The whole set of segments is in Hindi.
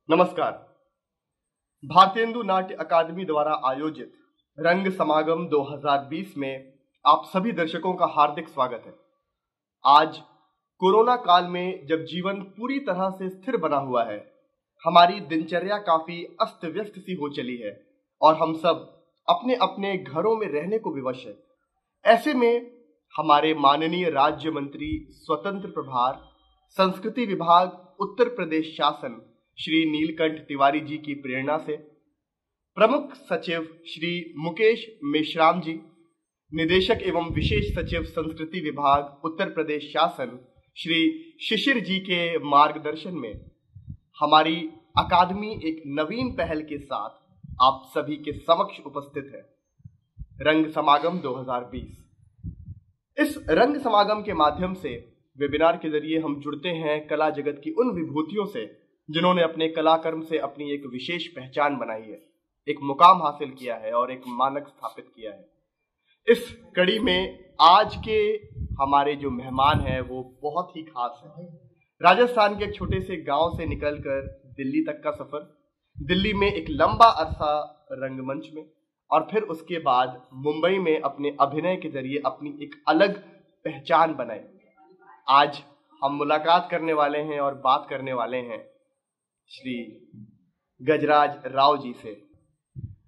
नमस्कार। भारतेंदु नाट्य अकादमी द्वारा आयोजित रंग समागम 2020 में आप सभी दर्शकों का हार्दिक स्वागत है। आज कोरोना काल में जब जीवन पूरी तरह से स्थिर बना हुआ है, हमारी दिनचर्या काफी अस्त व्यस्त सी हो चली है और हम सब अपने अपने घरों में रहने को विवश है। ऐसे में हमारे माननीय राज्य मंत्री स्वतंत्र प्रभार संस्कृति विभाग उत्तर प्रदेश शासन श्री नीलकंठ तिवारी जी की प्रेरणा से प्रमुख सचिव श्री मुकेश मेश्राम जी, निदेशक एवं विशेष सचिव संस्कृति विभाग उत्तर प्रदेश शासन श्री शिशिर जी के मार्गदर्शन में हमारी अकादमी एक नवीन पहल के साथ आप सभी के समक्ष उपस्थित है। रंग समागम 2020। इस रंग समागम के माध्यम से वेबिनार के जरिए हम जुड़ते हैं कला जगत की उन विभूतियों से जिन्होंने अपने कलाकर्म से अपनी एक विशेष पहचान बनाई है, एक मुकाम हासिल किया है और एक मानक स्थापित किया है। इस कड़ी में आज के हमारे जो मेहमान हैं वो बहुत ही खास है। राजस्थान के एक छोटे से गांव से निकलकर दिल्ली तक का सफर, दिल्ली में एक लंबा अरसा रंगमंच में और फिर उसके बाद मुंबई में अपने अभिनय के जरिए अपनी एक अलग पहचान बनाए। आज हम मुलाकात करने वाले हैं और बात करने वाले हैं श्री गजराज राव जी से।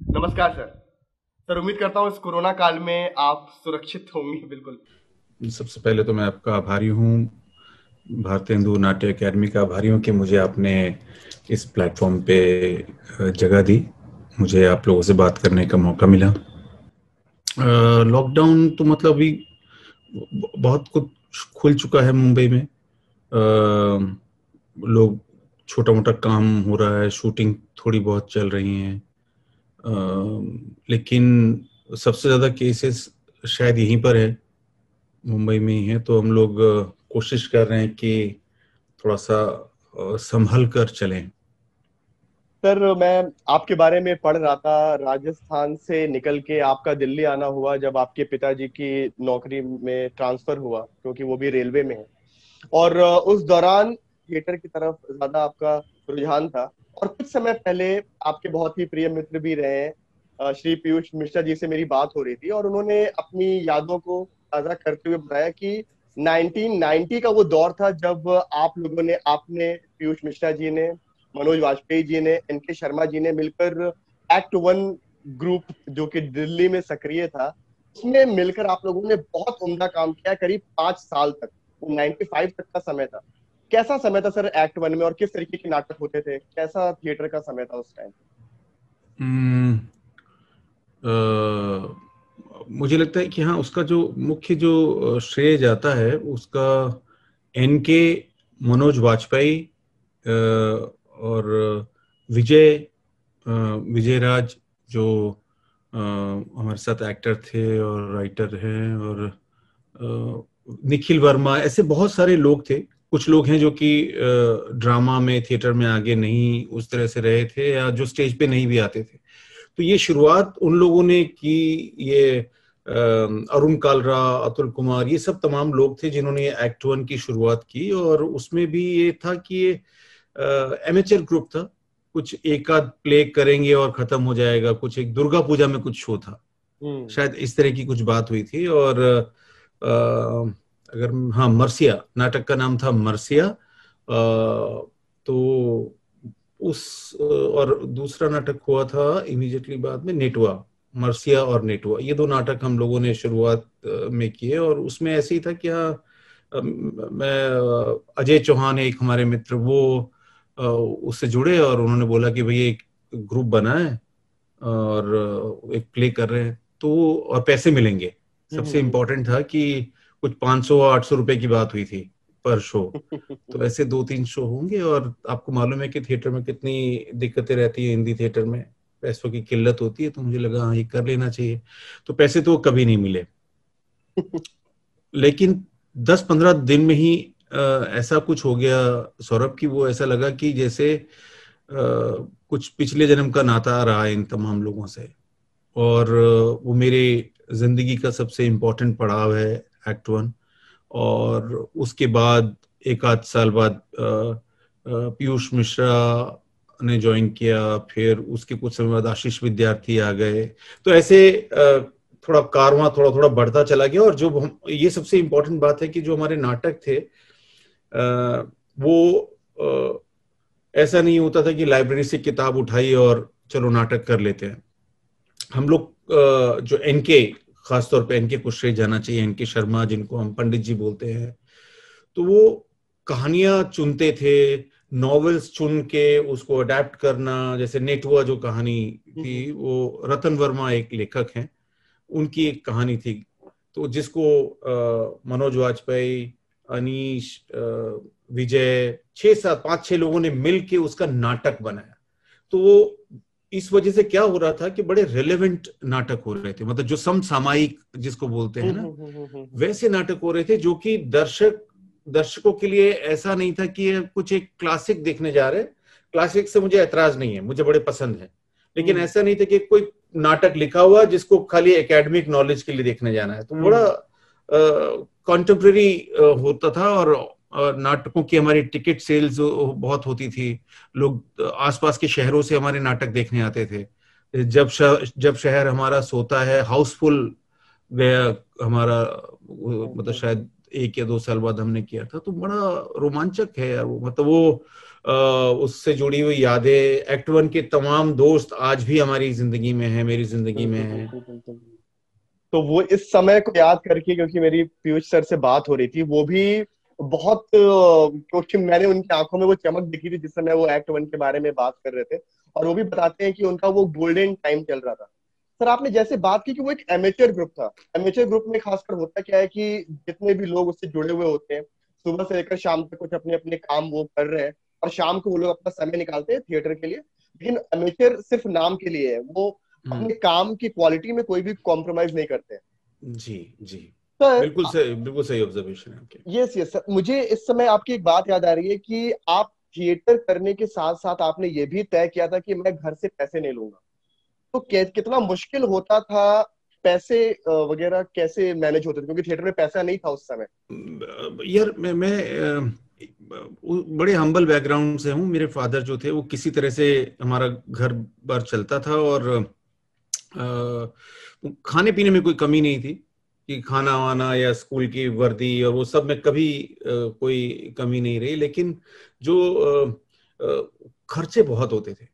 नमस्कार सर। उम्मीद करता हूँ इस कोरोना काल में आप सुरक्षित होंगे। बिल्कुल। सबसे पहले तो मैं आपका आभारी हूँ, भारतेंदु नाट्य अकादमी का आभारी हूँ कि मुझे आपने इस प्लेटफॉर्म पे जगह दी, मुझे आप लोगों से बात करने का मौका मिला। लॉकडाउन तो मतलब अभी बहुत कुछ खुल चुका है मुंबई में। लोग छोटा मोटा काम हो रहा है, शूटिंग थोड़ी बहुत चल रही हैं, लेकिन सबसे ज़्यादा केसेस शायद यहीं पर है, मुंबई में ही है। तो हम लोग कोशिश कर रहे हैं कि थोड़ा सा संभल कर चलें। सर, मैं आपके बारे में पढ़ रहा था, राजस्थान से निकल के आपका दिल्ली आना हुआ जब आपके पिताजी की नौकरी में ट्रांसफर हुआ, क्योंकि वो भी रेलवे में है, और उस दौरान थिएटर की तरफ ज्यादा आपका रुझान था। और कुछ समय पहले आपके बहुत ही प्रिय मित्र भी रहे हैं श्री पीयूष मिश्रा जी से मेरी बात हो रही थी और उन्होंने अपनी यादों को ताजा करते हुए बताया कि 1990 का वो दौर था जब आपने पीयूष मिश्रा जी ने, मनोज वाजपेयी जी ने, एनके शर्मा जी ने मिलकर एक्ट वन ग्रुप जो कि दिल्ली में सक्रिय था, उसमें मिलकर आप लोगों ने बहुत उम्दा काम किया करीब 5 साल तक। 95 तक का समय था। कैसा समय था सर एक्ट वन में और किस तरीके के नाटक होते थे? कैसा थिएटर का समय था उस टाइम? मुझे लगता है कि हाँ, उसका जो मुख्य जो श्रेय जाता है उसका एनके, मनोज वाजपेयी और विजयराज जो हमारे साथ एक्टर थे और राइटर हैं, और निखिल वर्मा, ऐसे बहुत सारे लोग थे। कुछ लोग हैं जो कि ड्रामा में, थिएटर में आगे नहीं उस तरह से रहे थे या जो स्टेज पे नहीं भी आते थे। तो ये शुरुआत उन लोगों ने की। ये अरुण कालरा, अतुल कुमार, ये सब तमाम लोग थे जिन्होंने ये एक्ट वन की शुरुआत की। और उसमें भी ये था कि ये एमेचर ग्रुप था, कुछ एक आध प्ले करेंगे और खत्म हो जाएगा। कुछ एक दुर्गा पूजा में कुछ शो था, शायद इस तरह की कुछ बात हुई थी। और अगर हाँ, मरसिया नाटक का नाम था, मरसिया। तो उस और दूसरा नाटक हुआ था इमीडिएटली बाद में, नेटुआ। मरसिया और नेटुआ, ये दो नाटक हम लोगों ने शुरुआत में किए। और उसमें ऐसे ही था कि हाँ, मैं अजय चौहान, एक हमारे मित्र, वो उससे जुड़े और उन्होंने बोला कि भैया एक ग्रुप बना है और एक प्ले कर रहे हैं, तो और पैसे मिलेंगे। सबसे इम्पोर्टेंट था कि कुछ 500-800 रुपए की बात हुई थी पर शो। तो ऐसे 2-3 शो होंगे। और आपको मालूम है कि थिएटर में कितनी दिक्कतें रहती है, हिंदी थिएटर में पैसों की किल्लत होती है। तो मुझे लगा हाँ, ये कर लेना चाहिए। तो पैसे तो कभी नहीं मिले, लेकिन 10-15 दिन में ही ऐसा कुछ हो गया सौरभ, की वो ऐसा लगा कि जैसे कुछ पिछले जन्म का नाता रहा है इन तमाम लोगों से। और वो मेरे जिंदगी का सबसे इम्पोर्टेंट पड़ाव है एक्ट वन। और उसके बाद एक आध साल बाद पीयूष मिश्रा ने ज्वाइन किया, फिर उसके कुछ समय बाद आशीष विद्यार्थी आ गए। तो ऐसे थोड़ा कारवां थोड़ा थोड़ा बढ़ता चला गया। और जो ये सबसे इम्पोर्टेंट बात है कि जो हमारे नाटक थे वो ऐसा नहीं होता था कि लाइब्रेरी से किताब उठाई और चलो नाटक कर लेते हैं। हम लोग जो एनके, खासतौर पे एनके कुशरे जाना चाहिए, एनके शर्मा जिनको हम पंडित जी बोलते हैं, तो वो कहानियां चुनते थे, नॉवेल्स चुन के उसको अडेप्ट करना। जैसे नेटुआ जो कहानी थी, वो रतन वर्मा एक लेखक हैं, उनकी एक कहानी थी, तो जिसको मनोज वाजपेयी, अनीश, विजय, 5-6 लोगों ने मिल के उसका नाटक बनाया। तो वो इस वजह से क्या हो रहा था कि बड़े रेलेवेंट नाटक हो रहे थे, मतलब जो समसामयिक जिसको बोलते हैं ना, वैसे नाटक हो रहे थे, जो कि दर्शकों के लिए ऐसा नहीं था कि ये कुछ एक क्लासिक देखने जा रहे हैं। क्लासिक से मुझे ऐतराज नहीं है, मुझे बड़े पसंद है, लेकिन ऐसा नहीं था कि कोई नाटक लिखा हुआ जिसको खाली एकेडमिक नॉलेज के लिए देखने जाना है। तो बड़ा कॉन्टेम्प्रेरी होता था। और नाटकों की हमारी टिकट सेल्स बहुत होती थी, लोग आसपास के शहरों से हमारे नाटक देखने आते थे। जब शहर हमारा सोता है हाउसफुल गया हमारा, मतलब शायद 1 या 2 साल बाद हमने किया था। तो बड़ा रोमांचक है यार वो, मतलब वो उससे जुड़ी हुई यादें, एक्ट 1 के तमाम दोस्त आज भी हमारी जिंदगी में है, मेरी जिंदगी में है। तो वो इस समय को याद करके, क्योंकि मेरी पीयूष सर से बात हो रही थी, वो भी बहुत, क्योंकि मैंने उनकी आंखों में वो चमक दिखी थी जिस समय वो एक्ट 1 के बारे में बात कर रहे थे, और वो भी बताते हैं कि उनका वो गोल्डन टाइम चल रहा था। सर आपने जैसे बात की कि वो एक एमेचर ग्रुप था, एमेचर ग्रुप में खासकर होता क्या है कि जितने भी लोग उससे जुड़े हुए होते हैं, सुबह से लेकर शाम तक कुछ अपने अपने काम वो कर रहे हैं, और शाम को वो लोग अपना समय निकालते हैं थिएटर के लिए। लेकिन एमेचर सिर्फ नाम के लिए है, वो अपने काम की क्वालिटी में कोई भी कॉम्प्रोमाइज नहीं करते हैं। जी जी, सर बिल्कुल सही ऑब्जर्वेशन है आपके। यस यस सर, मुझे इस समय आपकी एक बात याद आ रही है कि आप थिएटर करने के साथ साथ आपने ये भी तय किया था कि मैं घर से पैसे नहीं लूंगा। तो कितना मुश्किल होता था, पैसे वगैरह कैसे मैनेज होते थे, क्योंकि थिएटर में पैसा नहीं था उस समय। यार मैं बड़े हम्बल बैकग्राउंड से हूँ। मेरे फादर जो थे वो किसी तरह से हमारा घर बार चलता था, और खाने पीने में कोई कमी नहीं थी, कि खाना वाना या स्कूल की वर्दी और वो सब में कभी कोई कमी नहीं रही। लेकिन जो खर्चे बहुत होते थे,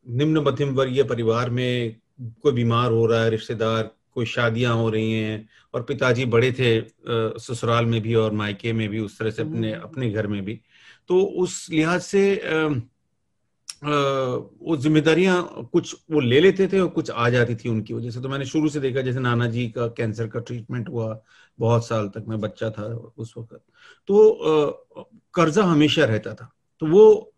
निम्न मध्यम वर्गीय परिवार में कोई बीमार हो रहा है, रिश्तेदार, कोई शादियां हो रही हैं, और पिताजी बड़े थे ससुराल में भी और मायके में भी, उस तरह से अपने अपने घर में भी। तो उस लिहाज से वो जिम्मेदारियां कुछ वो ले लेते थे और कुछ आ जाती थी उनकी वजह से। तो मैंने शुरू से देखा, जैसे नाना जी का कैंसर का ट्रीटमेंट हुआ, बहुत साल तक मैं बच्चा था उस वक्त, तो कर्जा हमेशा रहता था। तो वो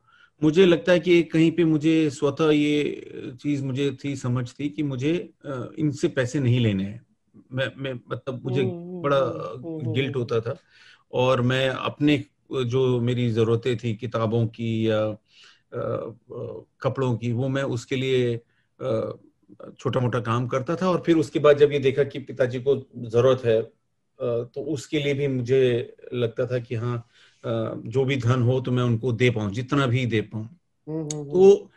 मुझे लगता है कि कहीं पे मुझे स्वतः ये चीज मुझे थी, समझ थी कि मुझे इनसे पैसे नहीं लेने हैं। मैं मतलब मुझे बड़ा गिल्ट होता था, और मैं अपने जो मेरी जरूरतें थी किताबों की या कपड़ों की, वो मैं उसके लिए छोटा मोटा काम करता था। और फिर उसके बाद जब ये देखा कि पिताजी को जरूरत है, तो उसके लिए भी मुझे लगता था कि हाँ, जो भी धन हो तो मैं उनको दे पाऊं, जितना भी दे पाऊं। तो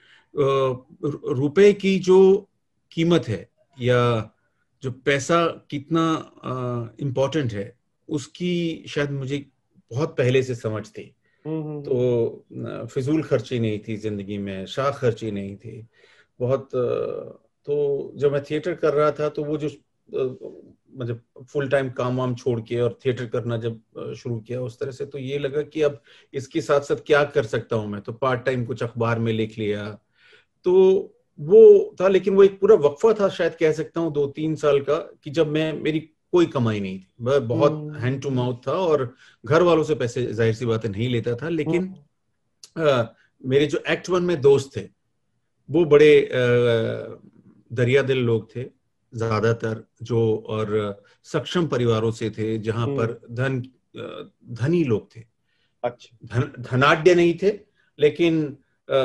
रुपए की जो कीमत है, या जो पैसा कितना इम्पोर्टेंट है, उसकी शायद मुझे बहुत पहले से समझ थी। तो फिजूल खर्ची नहीं थी जिंदगी में, शाख खर्ची नहीं थी बहुत। तो जब मैं थिएटर कर रहा था, तो वो जो मतलब फुल टाइम काम वाम छोड़ के और थिएटर करना जब शुरू किया उस तरह से, तो ये लगा कि अब इसके साथ साथ क्या कर सकता हूँ मैं। तो पार्ट टाइम कुछ अखबार में लिख लिया, तो वो था। लेकिन वो एक पूरा वक्फा था, शायद कह सकता हूँ 2-3 साल का, कि जब मेरी कोई कमाई नहीं थी, मैं बहुत हैंड टू माउथ था, और घर वालों से पैसे जाहिर सी बात है नहीं लेता था। लेकिन मेरे जो एक्ट 1 में दोस्त थे, वो बड़े दरिया दिल लोग थे ज्यादातर, जो और सक्षम परिवारों से थे, जहां पर धनी लोग थे। अच्छा। धनाढ्य नहीं थे, लेकिन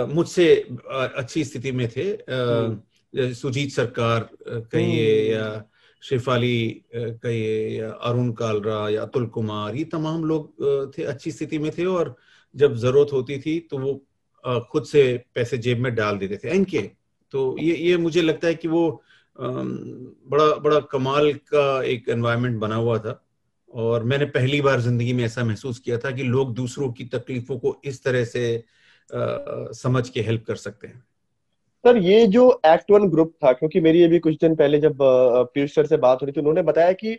मुझसे अच्छी स्थिति में थे। सुजीत सरकार कहिए, या शेफाली कहिए, या अरुण कालरा, या अतुल कुमार, ये तमाम लोग थे, अच्छी स्थिति में थे। और जब जरूरत होती थी तो वो खुद से पैसे जेब में डाल देते थे इनके। तो ये मुझे लगता है कि वो बड़ा बड़ा कमाल का एक एनवायरनमेंट बना हुआ था, और मैंने पहली बार जिंदगी में ऐसा महसूस किया था कि लोग दूसरों की तकलीफों को इस तरह से समझ के हेल्प कर सकते हैं। सर ये जो एक्ट वन ग्रुप था, क्योंकि मेरी अभी कुछ दिन पहले जब पीयूष सर से बात हो रही थी, उन्होंने बताया कि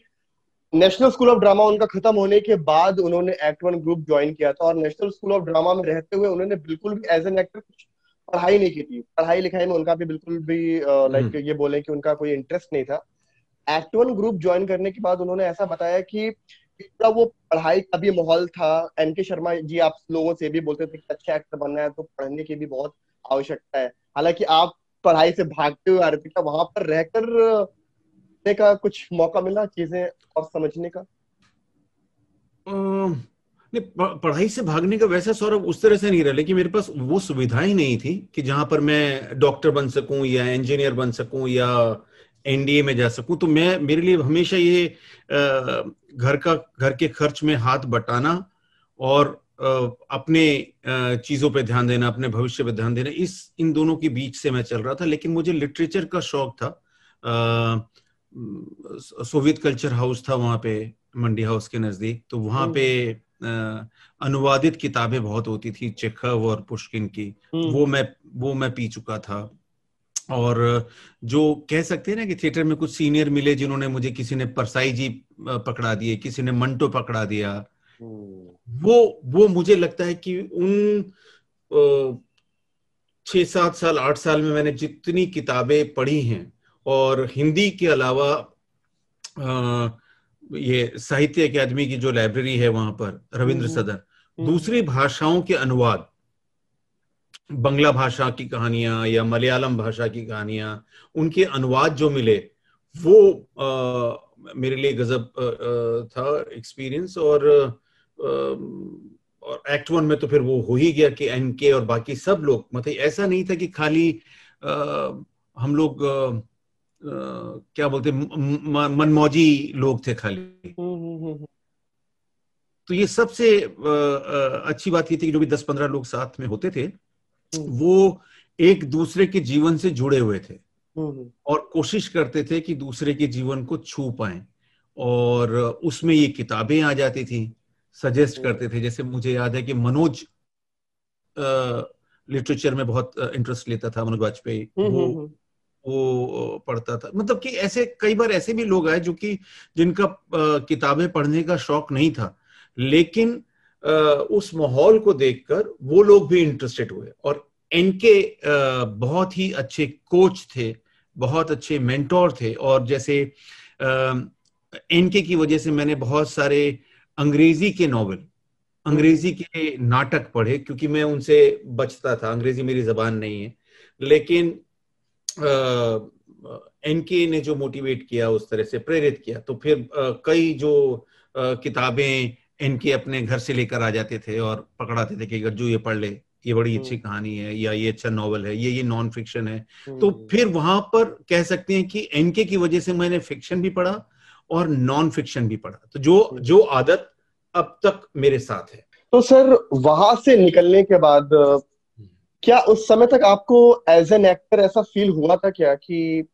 नेशनल स्कूल ऑफ ड्रामा उनका खत्म होने के बाद उन्होंने एक्ट वन ग्रुप ज्वाइन किया था, और नेशनल स्कूल ऑफ ड्रामा में रहते हुए उन्होंने बिल्कुल भी एज एन एक्टर कुछ पढ़ाई नहीं की थी। पढ़ाई लिखाई में उनका भी बिल्कुल भी लाइक ये बोले कि उनका कोई इंटरेस्ट नहीं था। एक्ट वन ग्रुप ज्वाइन करने के बाद उन्होंने ऐसा बताया कि इतना वो पढ़ाई का भी माहौल था। एनके शर्मा जी आप लोगों से भी बोलते थे कि अच्छा एक्टर बनना है तो पढ़ने की भी बहुत आवश्यकता है। हालांकि आप पढ़ाई से भागते हुए आ रहे थे, क्या वहां पर रहकर देखने का कुछ मौका मिला चीजें और समझने का? नहीं, पढ़ाई से भागने का वैसा सौरभ उस तरह से नहीं रहा, लेकिन मेरे पास वो सुविधाएं नहीं थी कि जहां पर मैं डॉक्टर बन सकूं या इंजीनियर बन सकूं या एनडीए में जा सकूं। तो मैं, मेरे लिए हमेशा ये घर के खर्च में हाथ बटाना और अपने चीजों पे ध्यान देना, अपने भविष्य पे ध्यान देना, इन दोनों के बीच से मैं चल रहा था। लेकिन मुझे लिटरेचर का शौक था। सोवियत कल्चर हाउस था वहां पे, मंडी हाउस के नजदीक। तो वहां पे अनुवादित किताबें बहुत होती थी, चेखव और पुष्किन की। वो मैं पी चुका था। और जो कह सकते हैं ना कि थिएटर में कुछ सीनियर मिले जिन्होंने मुझे, किसी ने परसाई जी पकड़ा दिए, किसी ने मंटो पकड़ा दिया। वो मुझे लगता है कि उन 6-7 साल 8 साल में मैंने जितनी किताबें पढ़ी हैं, और हिंदी के अलावा ये साहित्य अकादमी की जो लाइब्रेरी है वहां पर, रविंद्र सदन, दूसरी भाषाओं के अनुवाद, बंगला भाषा की कहानियां या मलयालम भाषा की कहानियां, उनके अनुवाद जो मिले, वो मेरे लिए गजब था एक्सपीरियंस। और एक्ट वन में तो फिर वो हो ही गया कि एनके और बाकी सब लोग, मतलब ऐसा नहीं था कि खाली हम लोग क्या बोलते मनमौजी लोग थे खाली। तो ये सबसे अच्छी बात ये थी कि जो भी 10-15 लोग साथ में होते थे वो एक दूसरे के जीवन से जुड़े हुए थे और कोशिश करते थे कि दूसरे के जीवन को छू पाएं। और उसमें ये किताबें आ जाती थी, सजेस्ट करते थे। जैसे मुझे याद है कि मनोज लिटरेचर में बहुत इंटरेस्ट लेता था, मनोज वाजपेयी, वो पढ़ता था। मतलब कि ऐसे कई बार ऐसे भी लोग आए जो कि जिनका किताबें पढ़ने का शौक नहीं था, लेकिन उस माहौल को देखकर वो लोग भी इंटरेस्टेड हुए। और इनके बहुत ही अच्छे कोच थे, बहुत अच्छे मेंटोर थे। और जैसे इनके की वजह से मैंने बहुत सारे अंग्रेजी के नॉवेल, अंग्रेजी के नाटक पढ़े, क्योंकि मैं उनसे बचता था, अंग्रेजी मेरी जबान नहीं है। लेकिन एनके ने जो मोटिवेट किया, उस तरह से प्रेरित किया, तो फिर कई जो किताबें इनके अपने घर से लेकर आ जाते थे और पकड़ाते थे कि गज्जू ये पढ़ ले, ये बड़ी अच्छी कहानी है, या ये अच्छा नॉवल है, ये नॉन फिक्शन है। तो फिर वहां पर कह सकते हैं कि इनके की वजह से मैंने फिक्शन भी पढ़ा और नॉन फिक्शन भी पढ़ा। तो जो आदत अब तक मेरे साथ है। तो सर वहां से निकलने के बाद क्या उस समय तक आपको एज एन एक्टर ऐसा फील हुआ था क्या कि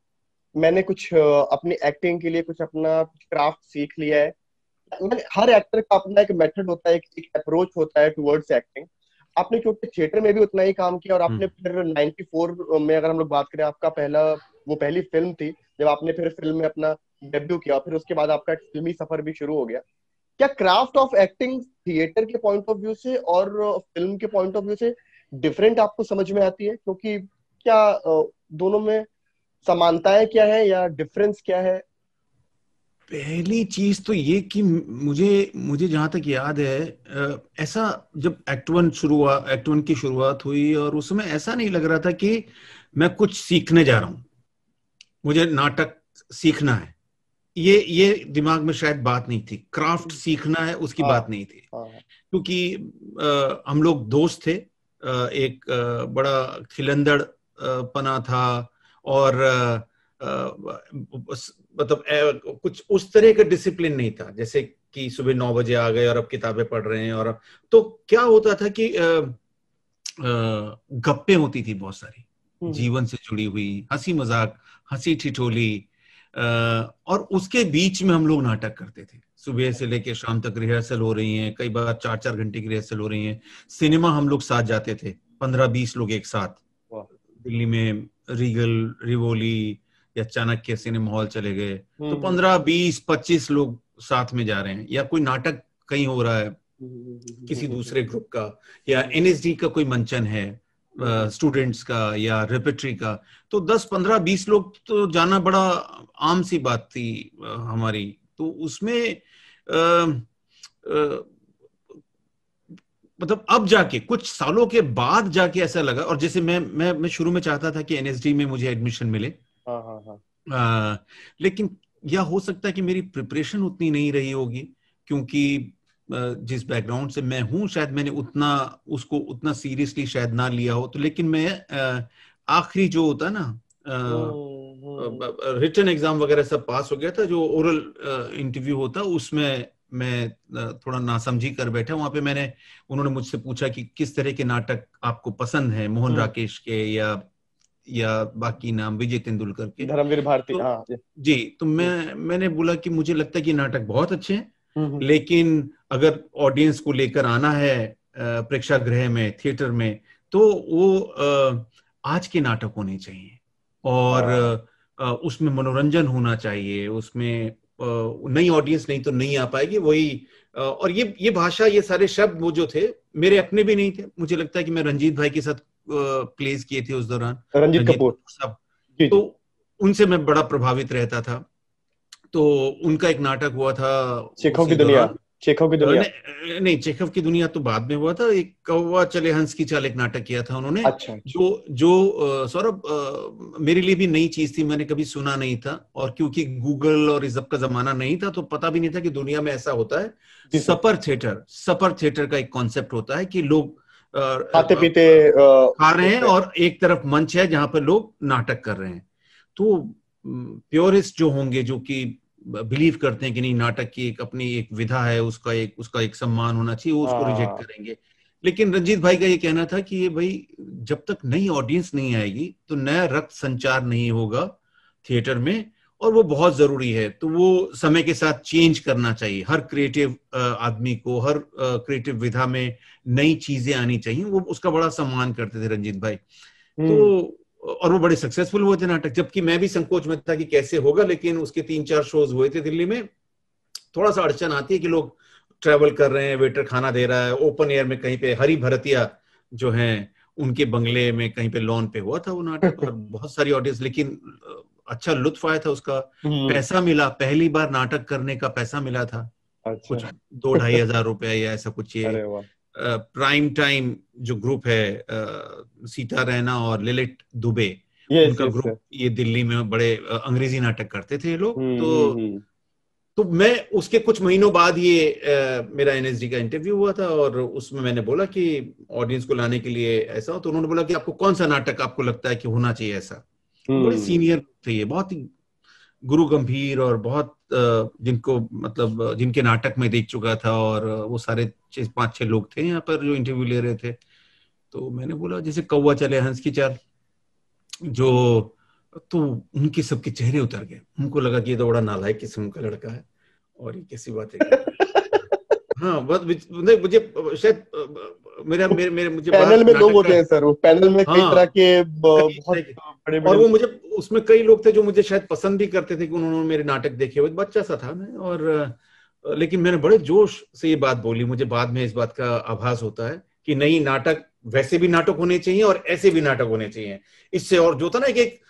मैंने कुछ अपनी एक्टिंग के लिए कुछ अपना क्राफ्ट सीख लिया है? मैंने, हर एक्टर का अपना एक मेथड होता है, एक अप्रोच होता है टुवर्ड्स एक्टिंग। आपने क्योंकि थिएटर में भी उतना ही काम किया, और आपने फिर 94 में अगर हम लोग बात करें, आपका वो पहली फिल्म थी जब आपने फिर फिल्म में अपना डेब्यू किया, फिर उसके बाद आपका एक फिल्मी सफर भी शुरू हो गया। क्या क्राफ्ट ऑफ एक्टिंग थिएटर के पॉइंट ऑफ व्यू से और फिल्म के पॉइंट ऑफ व्यू से डिफरेंट आपको समझ में आती है? क्योंकि क्या दोनों में समानताएं क्या है या डिफरेंस क्या है? पहली चीज तो ये कि मुझे जहां तक याद है, ऐसा जब एक्ट वन की शुरुआत हुई, और उसमें ऐसा नहीं लग रहा था कि मैं कुछ सीखने जा रहा हूं, मुझे नाटक सीखना है। ये दिमाग में शायद बात नहीं थी, क्राफ्ट सीखना है उसकी बात नहीं थी। क्योंकि हम लोग दोस्त थे, एक बड़ा खिलंदड़ पना था, और मतलब कुछ उस तरह का डिसिप्लिन नहीं था, जैसे कि सुबह 9 बजे आ गए और अब किताबें पढ़ रहे हैं। और तो क्या होता था कि गप्पे होती थी बहुत सारी, हम्म। जीवन से जुड़ी हुई, हंसी मजाक, हंसी ठिठोली, और उसके बीच में हम लोग नाटक करते थे। सुबह से लेकर शाम तक रिहर्सल हो रही है, कई बार 4-4 घंटे की रिहर्सल हो रही है। सिनेमा हम लोग साथ जाते थे, 15-20 लोग एक साथ। वाह। दिल्ली में रीगल, रिवोली या चाणक्य सिनेमा हॉल चले गए, तो हम्म। 15-20-25 लोग साथ में जा रहे हैं, या कोई नाटक कहीं हो रहा है किसी हम्म। दूसरे ग्रुप का, या एनएसडी का कोई मंचन है स्टूडेंट्स का या रेपेट्री का, तो 10-15-20 लोग तो जाना बड़ा आम सी बात थी हमारी। तो उसमें मतलब अब जाके कुछ सालों के बाद जाके ऐसा लगा, और जैसे मैं शुरू में चाहता था कि एनएसडी में मुझे एडमिशन मिले, हाँ हाँ हाँ। लेकिन या हो सकता है कि मेरी प्रिपरेशन उतनी नहीं रही होगी, क्योंकि जिस बैकग्राउंड से मैं हूं शायद मैंने उतना उसको उतना सीरियसली शायद ना लिया हो। तो लेकिन मैं आखिरी जो होता है ना रिटन एग्जाम वगैरह सब पास हो गया था, जो ओरल इंटरव्यू होता उसमें मैं थोड़ा नासमझी कर बैठा वहां पे। उन्होंने मुझसे पूछा कि किस तरह के नाटक आपको पसंद है, मोहन राकेश के या बाकी नाम विजय तेंदुलकर के। धर्मवीर भारती, तो हाँ। जी, तो मैंने बोला कि मुझे लगता है कि नाटक बहुत अच्छे हैं, हम्म। लेकिन अगर ऑडियंस को लेकर आना है प्रेक्षागृह में, थिएटर में, तो वो आज के नाटक होने चाहिए, और हाँ। उसमें मनोरंजन होना चाहिए, उसमें नई ऑडियंस नहीं तो नहीं आ पाएगी। वही और ये भाषा, ये सारे शब्द वो जो थे मेरे अपने भी नहीं थे। मुझे लगता है कि मैं रंजीत भाई के साथ प्लेस किए थे उस दौरान, रंजीत रंजीत कपूर। साहब, जी तो जी। उनसे मैं बड़ा प्रभावित रहता था। तो उनका एक नाटक हुआ था चेखव की उसी दुनिया। दौरान। चेखव की दुनिया। नहीं, चेखव की दुनिया तो बाद में हुआ था। एक कौवा चले हंस की चाल, एक नाटक किया था उन्होंने, अच्छा अच्छा। जो जो सौरभ मेरे लिए भी नई चीज थी, मैंने कभी सुना नहीं था, और क्योंकि गूगल और इस सब का जमाना नहीं था तो पता भी नहीं था कि दुनिया में ऐसा होता है। जी सर। सपर थिएटर का एक कॉन्सेप्ट होता है कि लोग खाते पीते खा रहे हैं देखते हैं। और एक तरफ मंच है जहां पर लोग नाटक कर रहे हैं। तो प्योरिस्ट जो होंगे, जो कि बिलीव करते हैं कि नहीं, नाटक की एक अपनी एक विधा है, उसका एक सम्मान होना चाहिए, वो उसको रिजेक्ट हाँ। करेंगे। लेकिन रंजीत भाई का ये कहना था कि ये भाई, जब तक नई ऑडियंस नहीं आएगी तो नया रक्त संचार नहीं होगा थिएटर में, और वो बहुत जरूरी है। तो वो समय के साथ चेंज करना चाहिए, हर क्रिएटिव आदमी को, हर क्रिएटिव विधा में नई चीजें आनी चाहिए। वो उसका बड़ा सम्मान करते थे रंजीत भाई। हम्म। तो और वो बड़े सक्सेसफुल हुए थे नाटक, जबकि मैं भी संकोच में था कि कैसे होगा, लेकिन उसके 3-4 शोज हुए थे दिल्ली में। थोड़ा सा अड़चन आती है कि लोग ट्रैवल कर रहे हैं, वेटर खाना दे रहा है, ओपन एयर में कहीं पे हरी भरतिया जो हैं उनके बंगले में कहीं पे लॉन पे हुआ था वो नाटक, और बहुत सारी ऑडियंस, लेकिन अच्छा लुत्फ आया था उसका। हम्म। पैसा मिला, पहली बार नाटक करने का पैसा मिला था, अच्छा। कुछ 2-2,500 रुपया या ऐसा कुछ। ये अरे वाह। प्राइम टाइम जो ग्रुप है, सीता रैना और ललित दुबे, यस उनका यस ग्रुप, सर। ये दिल्ली में बड़े अंग्रेजी नाटक करते थे ये लोग। हम्म। तो मैं उसके कुछ महीनों बाद ये मेरा एनएसडी का इंटरव्यू हुआ था, और उसमें मैंने बोला कि ऑडियंस को लाने के लिए ऐसा हो, तो उन्होंने बोला कि आपको कौन सा नाटक आपको लगता है कि होना चाहिए ऐसा। तो बड़े हम्म। सीनियर थे ये, बहुत ही गुरु गंभीर, और बहुत जिनको मतलब जिनके नाटक में देख चुका था, और वो सारे 5-6 लोग थे यहाँ पर जो इंटरव्यू ले रहे थे। तो मैंने बोला जैसे कौवा चले हंस की चाल, जो, तो उनके सबके चेहरे उतर गए, उनको लगा कि ये तो बड़ा नालायक किस्म का लड़का है, और ये कैसी बात है कर रहा है। हाँ, बस मुझे शायद मेरा मेरे मेरे मुझे पैनल बाहर में लोग नाटक का, होते हैं सर, वो पैनल में कई तरह हाँ, के कई बहुत तरह के, बड़े और बड़े। वो मुझे, उसमें कई लोग थे जो मुझे शायद पसंद भी करते थे कि उन्होंने मेरे नाटक देखे हुए, बच्चा सा था मैं, और लेकिन मैंने बड़े जोश से ये बात बोली। मुझे बाद में इस बात का आभास होता है कि नहीं, नाटक वैसे भी नाटक होने चाहिए और ऐसे भी नाटक होने चाहिए। इससे और जो था ना, एक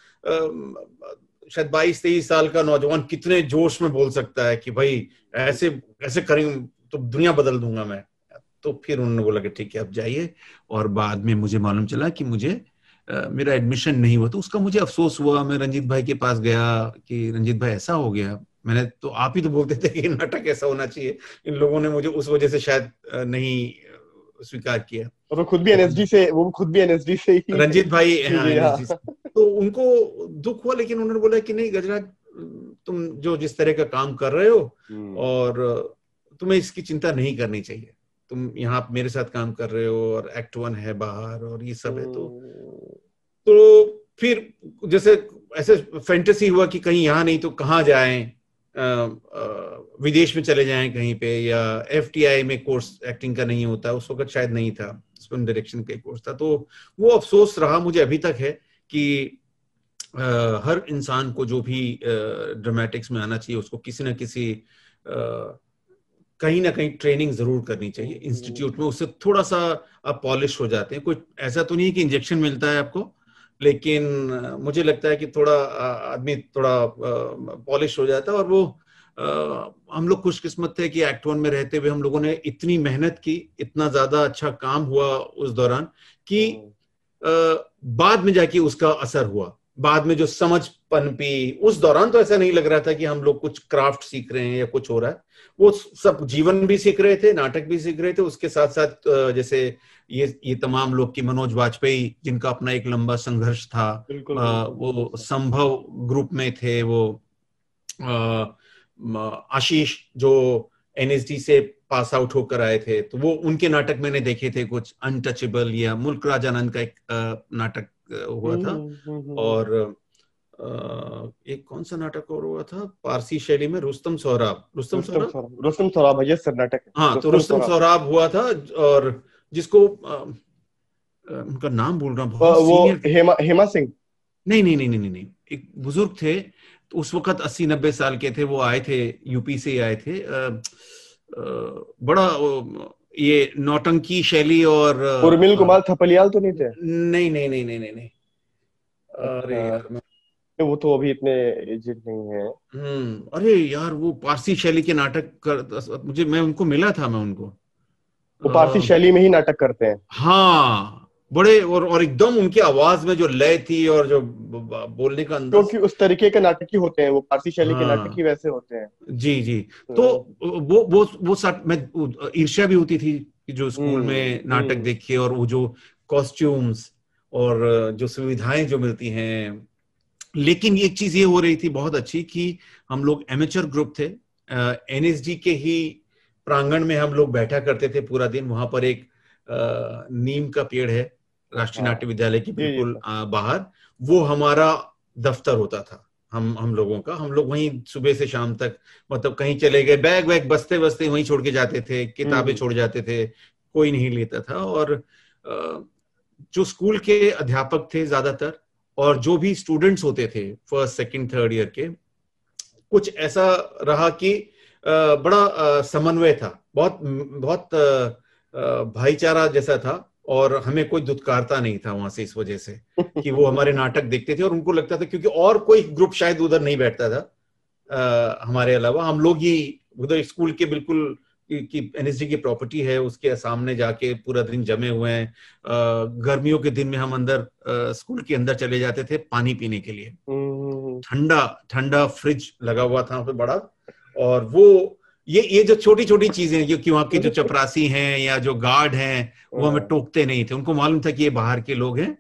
शायद 22-23 साल का नौजवान कितने जोश में बोल सकता है कि भाई ऐसे ऐसे करेंगे तो दुनिया बदल दूंगा मैं। तो फिर उन्होंने बोला कि ठीक है, अब जाइए। और बाद में मुझे मालूम चला कि मुझे मेरा एडमिशन नहीं हुआ, तो उसका मुझे अफसोस हुआ। मैं रंजीत भाई के पास गया कि रंजीत भाई ऐसा हो गया, मैंने तो, आप ही तो बोलते थे कि नाटक ऐसा होना चाहिए। इन लोगों ने मुझे उस वजह से शायद नहीं स्वीकार किया। और वो खुद भी एनएसडी से ही। रंजीत भाई, जी हाँ, जी हाँ। एनएसडी से। तो उनको दुख हुआ, लेकिन उन्होंने बोला कि नहीं गजराज, तुम जो जिस तरह का काम कर रहे हो, हम्म। और तुम्हें इसकी चिंता नहीं करनी चाहिए। तुम यहाँ मेरे साथ काम कर रहे हो और एक्ट 1 है बाहर और ये सब है। हम्म। तो फिर जैसे ऐसे फैंटेसी हुआ कि कहीं यहाँ नहीं तो कहाँ जाएं, विदेश में चले जाएं कहीं पे, या एफटीआई में कोर्स एक्टिंग का नहीं होता उस वक्त, शायद नहीं था, फिल्म डायरेक्शन का कोर्स था। तो वो अफसोस रहा मुझे अभी तक है कि हर इंसान को जो भी ड्रामेटिक्स में आना चाहिए उसको किसी ना किसी कहीं ना कहीं ट्रेनिंग जरूर करनी चाहिए इंस्टीट्यूट में, उससे थोड़ा सा आप पॉलिश हो जाते हैं। कोई ऐसा तो नहीं है कि इंजेक्शन मिलता है आपको, लेकिन मुझे लगता है कि थोड़ा आदमी थोड़ा पॉलिश हो जाता है। और वो हम लोग खुशकिस्मत थे कि एक्ट 1 में रहते हुए हम लोगों ने इतनी मेहनत की, इतना ज्यादा अच्छा काम हुआ उस दौरान कि बाद में जाके उसका असर हुआ, बाद में जो समझ पनपी। उस दौरान तो ऐसा नहीं लग रहा था कि हम लोग कुछ क्राफ्ट सीख रहे हैं या कुछ हो रहा है, वो सब जीवन भी सीख रहे थे, नाटक भी सीख रहे थे, उसके साथ साथ जैसे ये तमाम लोग की, मनोज वाजपेयी जिनका अपना एक लंबा संघर्ष था, बिल्कुल वो संभव ग्रुप में थे, वो आशीष जो एनएसडी से पास आउट होकर आए थे, तो वो उनके नाटक मैंने देखे थे कुछ, अनटचेबल या मुल्क राजानंद का एक नाटक हुआ था। और एक कौन सा नाटक और हुआ था पारसी शैली में, रुस्तम सोहराब, रुस्तम सोहराब है कर्नाटक। हाँ, तो रुस्तम सोहराब हुआ था, और जिसको उनका नाम भूल रहा हूँ, बहुत वो सीनियर हेमा सिंह। नहीं नहीं नहीं नहीं नहीं, एक बुजुर्ग थे, तो उस वक्त 80-90 साल के थे, वो आए थे, यूपी से आए थे, बड़ा ये नौटंकी शैली और उर्मिल कुमार थपलियाल तो नहीं थे? नहीं नहीं नहीं नहीं नहीं नहीं, अरे अच्छा, यार वो तो अभी इतने एजेड नहीं है। अरे यार वो पारसी शैली के नाटक कर, मैं उनको मिला था, मैं उनको वो पारसी शैली में ही नाटक करते हैं। हाँ, बड़े, और एकदम उनकी आवाज में जो लय थी और जो बोलने का अंदाज, क्योंकि उस तरीके के नाटक ही होते हैं, वो पारसी शैली के नाटक ही हाँ वैसे होते हैं। जी जी। तो तो वो साथ मैं ईर्ष्या भी होती थी कि जो स्कूल में नाटक हम्म। देखिए, और वो जो कॉस्ट्यूम्स और जो सुविधाएं जो मिलती हैं। लेकिन एक चीज ये हो रही थी बहुत अच्छी कि हम लोग एमेचर ग्रुप थे, एनएसडी के ही प्रांगण में हम लोग बैठा करते थे पूरा दिन। वहां पर एक नीम का पेड़ है राष्ट्रीय हाँ नाट्य विद्यालय के जी जी बिल्कुल सर। बाहर, वो हमारा दफ्तर होता था। हम लोगों का, हम लोग वहीं सुबह से शाम तक, मतलब कहीं चले गए, बैग वैग बस्ते बस्ते वहीं छोड़ के जाते थे, किताबें छोड़ जाते थे, कोई नहीं लेता था। और जो स्कूल के अध्यापक थे ज्यादातर, और जो भी स्टूडेंट्स होते थे फर्स्ट सेकंड थर्ड ईयर के, कुछ ऐसा रहा कि बड़ा समन्वय था, बहुत बहुत भाईचारा जैसा था, और हमें कोई दुत्कारता नहीं था वहां से, इस वजह से कि वो हमारे नाटक देखते थे और उनको लगता था, क्योंकि और कोई ग्रुप शायद उधर नहीं बैठता था हमारे अलावा, हम लोग ही उधर स्कूल के बिल्कुल कि एनएसडी की प्रॉपर्टी है उसके सामने जाके पूरा दिन जमे हुए हैं। गर्मियों के दिन में हम अंदर स्कूल के अंदर चले जाते थे पानी पीने के लिए, ठंडा ठंडा फ्रिज लगा हुआ था वहां पे बड़ा। और वो ये जो छोटी छोटी चीजें, क्योंकि वहां के जो चपरासी हैं या जो गार्ड हैं वो हमें टोकते नहीं थे, उनको मालूम था कि ये बाहर के लोग हैं,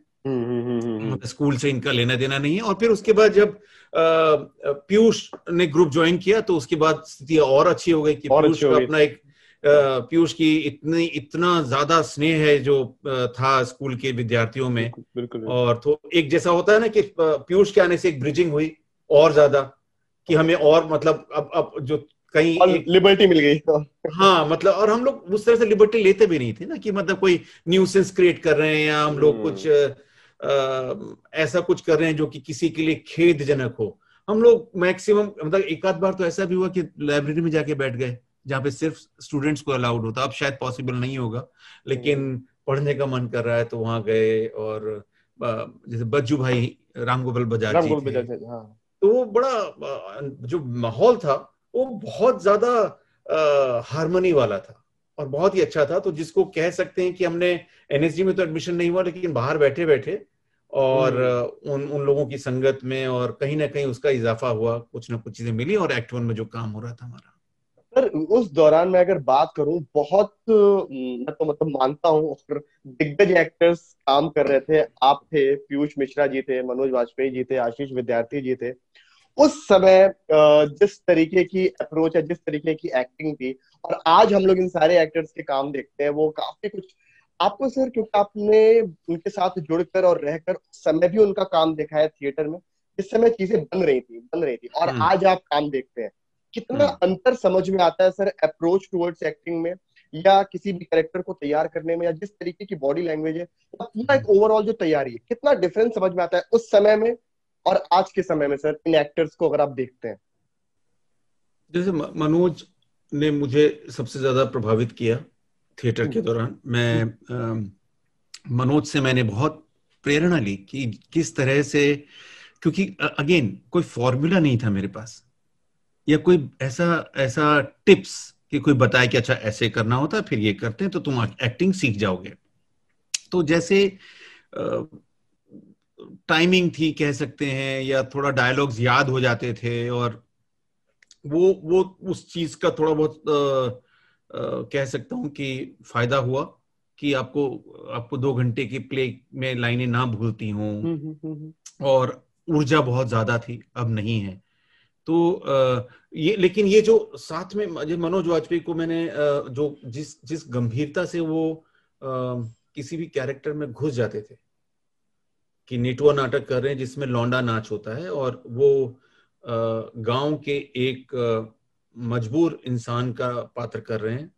स्कूल से इनका लेना देना नहीं है। और फिर उसके बाद जब पीयूष ने ग्रुप ज्वाइन किया तो उसके बाद स्थिति और अच्छी हो गई कि पीयूष का अपना एक पीयूष की इतना ज्यादा स्नेह है जो था स्कूल के विद्यार्थियों में। बिल्कुल। और तो एक जैसा होता है ना कि पीयूष के आने से एक ब्रिजिंग हुई और ज्यादा, कि हमें और मतलब अब जो कहीं एक लिबर्टी मिल गई। हाँ मतलब, और हम लोग उस तरह से लिबर्टी लेते भी नहीं थे ना कि मतलब कोई न्यूसेंस क्रिएट कर रहे हैं या हम लोग कुछ ऐसा कुछ कर रहे हैं जो कि किसी के लिए खेदजनक हो। हम लोग मैक्सिमम, मतलब एक आध बार तो ऐसा भी हुआ कि लाइब्रेरी में जाके बैठ गए जहाँ पे सिर्फ स्टूडेंट्स को अलाउड होता, अब शायद पॉसिबल नहीं होगा, लेकिन पढ़ने का मन कर रहा है तो वहां गए। और जैसे बज्जू भाई राम गोपाल बजाज जी थे, हाँ। तो वो बड़ा जो माहौल था वो बहुत ज्यादा हार्मनी वाला था और बहुत ही अच्छा था। तो जिसको कह सकते हैं कि हमने एनएसजी में तो एडमिशन नहीं हुआ, लेकिन बाहर बैठे बैठे और उन लोगों की संगत में और कहीं ना कहीं उसका इजाफा हुआ, कुछ ना कुछ चीजें मिली, और एक्ट 1 में जो काम हो रहा था हमारा। सर उस दौरान मैं अगर बात करूं, बहुत मैं तो मतलब मानता हूं, और दिग्गज एक्टर्स काम कर रहे थे। आप थे, पीयूष मिश्रा जी थे, मनोज वाजपेयी जी थे, आशीष विद्यार्थी जी थे, उस समय जिस तरीके की अप्रोच है, जिस तरीके की एक्टिंग थी, और आज हम लोग इन सारे एक्टर्स के काम देखते हैं, वो काफी कुछ आपको सर, क्योंकि आपने उनके साथ जुड़कर और रहकर उस समय भी उनका काम देखा है थिएटर में, जिस समय चीजें बन रही थी और हम्म। आज आप काम देखते हैं, कितना हम्म। अंतर समझ में आता है सर अप्रोच टुवर्ड्स एक्टिंग में, या किसी भी कैरेक्टर को तैयार करने में, या जिस तरीके की बॉडी लैंग्वेज है, या पूरा एक ओवरऑल जो तैयारी है, कितना डिफरेंस समझ में आता है उस समय में और आज के समय में सर, इन एक्टर्स को अगर आप देखते हैं? जैसे मनोज ने मुझे सबसे ज्यादा प्रभावित किया थिएटर के दौरान। मनोज से मैंने बहुत प्रेरणा ली कि किस तरह से, क्योंकि अगेन कोई फॉर्मूला नहीं था मेरे पास, या कोई ऐसा ऐसा टिप्स कि कोई बताए कि अच्छा ऐसे करना होता है, फिर ये करते हैं तो तुम एक्टिंग सीख जाओगे। तो जैसे टाइमिंग थी कह सकते हैं, या थोड़ा डायलॉग्स याद हो जाते थे, और वो उस चीज का थोड़ा बहुत कह सकता हूं कि फायदा हुआ कि आपको आपको 2 घंटे की प्ले में लाइनें ना भूलती हों, और ऊर्जा बहुत ज्यादा थी, अब नहीं है। तो ये, लेकिन ये जो साथ में मनोज वाजपेयी को मैंने जो जिस जिस गंभीरता से वो किसी भी कैरेक्टर में घुस जाते थे, कि नेटुआ नाटक कर रहे हैं जिसमें लौंडा नाच होता है, और वो गांव के एक मजबूर इंसान का पात्र कर रहे हैं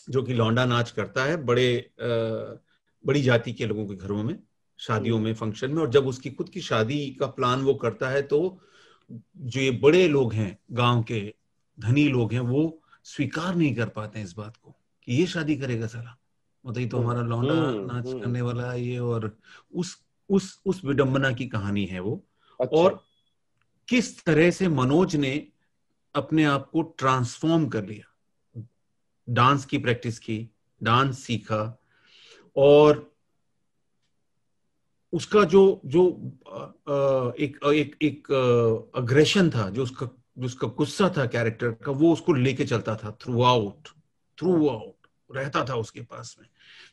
जो कि लौंडा नाच करता है बड़ी जाति के लोगों के घरों में, शादियों में, फंक्शन में। और जब उसकी खुद की शादी का प्लान वो करता है, तो जो ये बड़े लोग हैं, गांव के धनी लोग हैं, वो स्वीकार नहीं कर पाते हैं इस बात को कि ये शादी करेगा साला, मतलब ये तो हमारा लौंडा नाच करने वाला है ये। और उस विडंबना की कहानी है वो। अच्छा। और किस तरह से मनोज ने अपने आप को ट्रांसफॉर्म कर लिया, डांस की प्रैक्टिस की, डांस सीखा, और उसका जो जो एक एक एक अग्रेशन था, जो उसका गुस्सा था कैरेक्टर का, वो उसको लेके चलता था थ्रू आउट रहता था उसके पास में।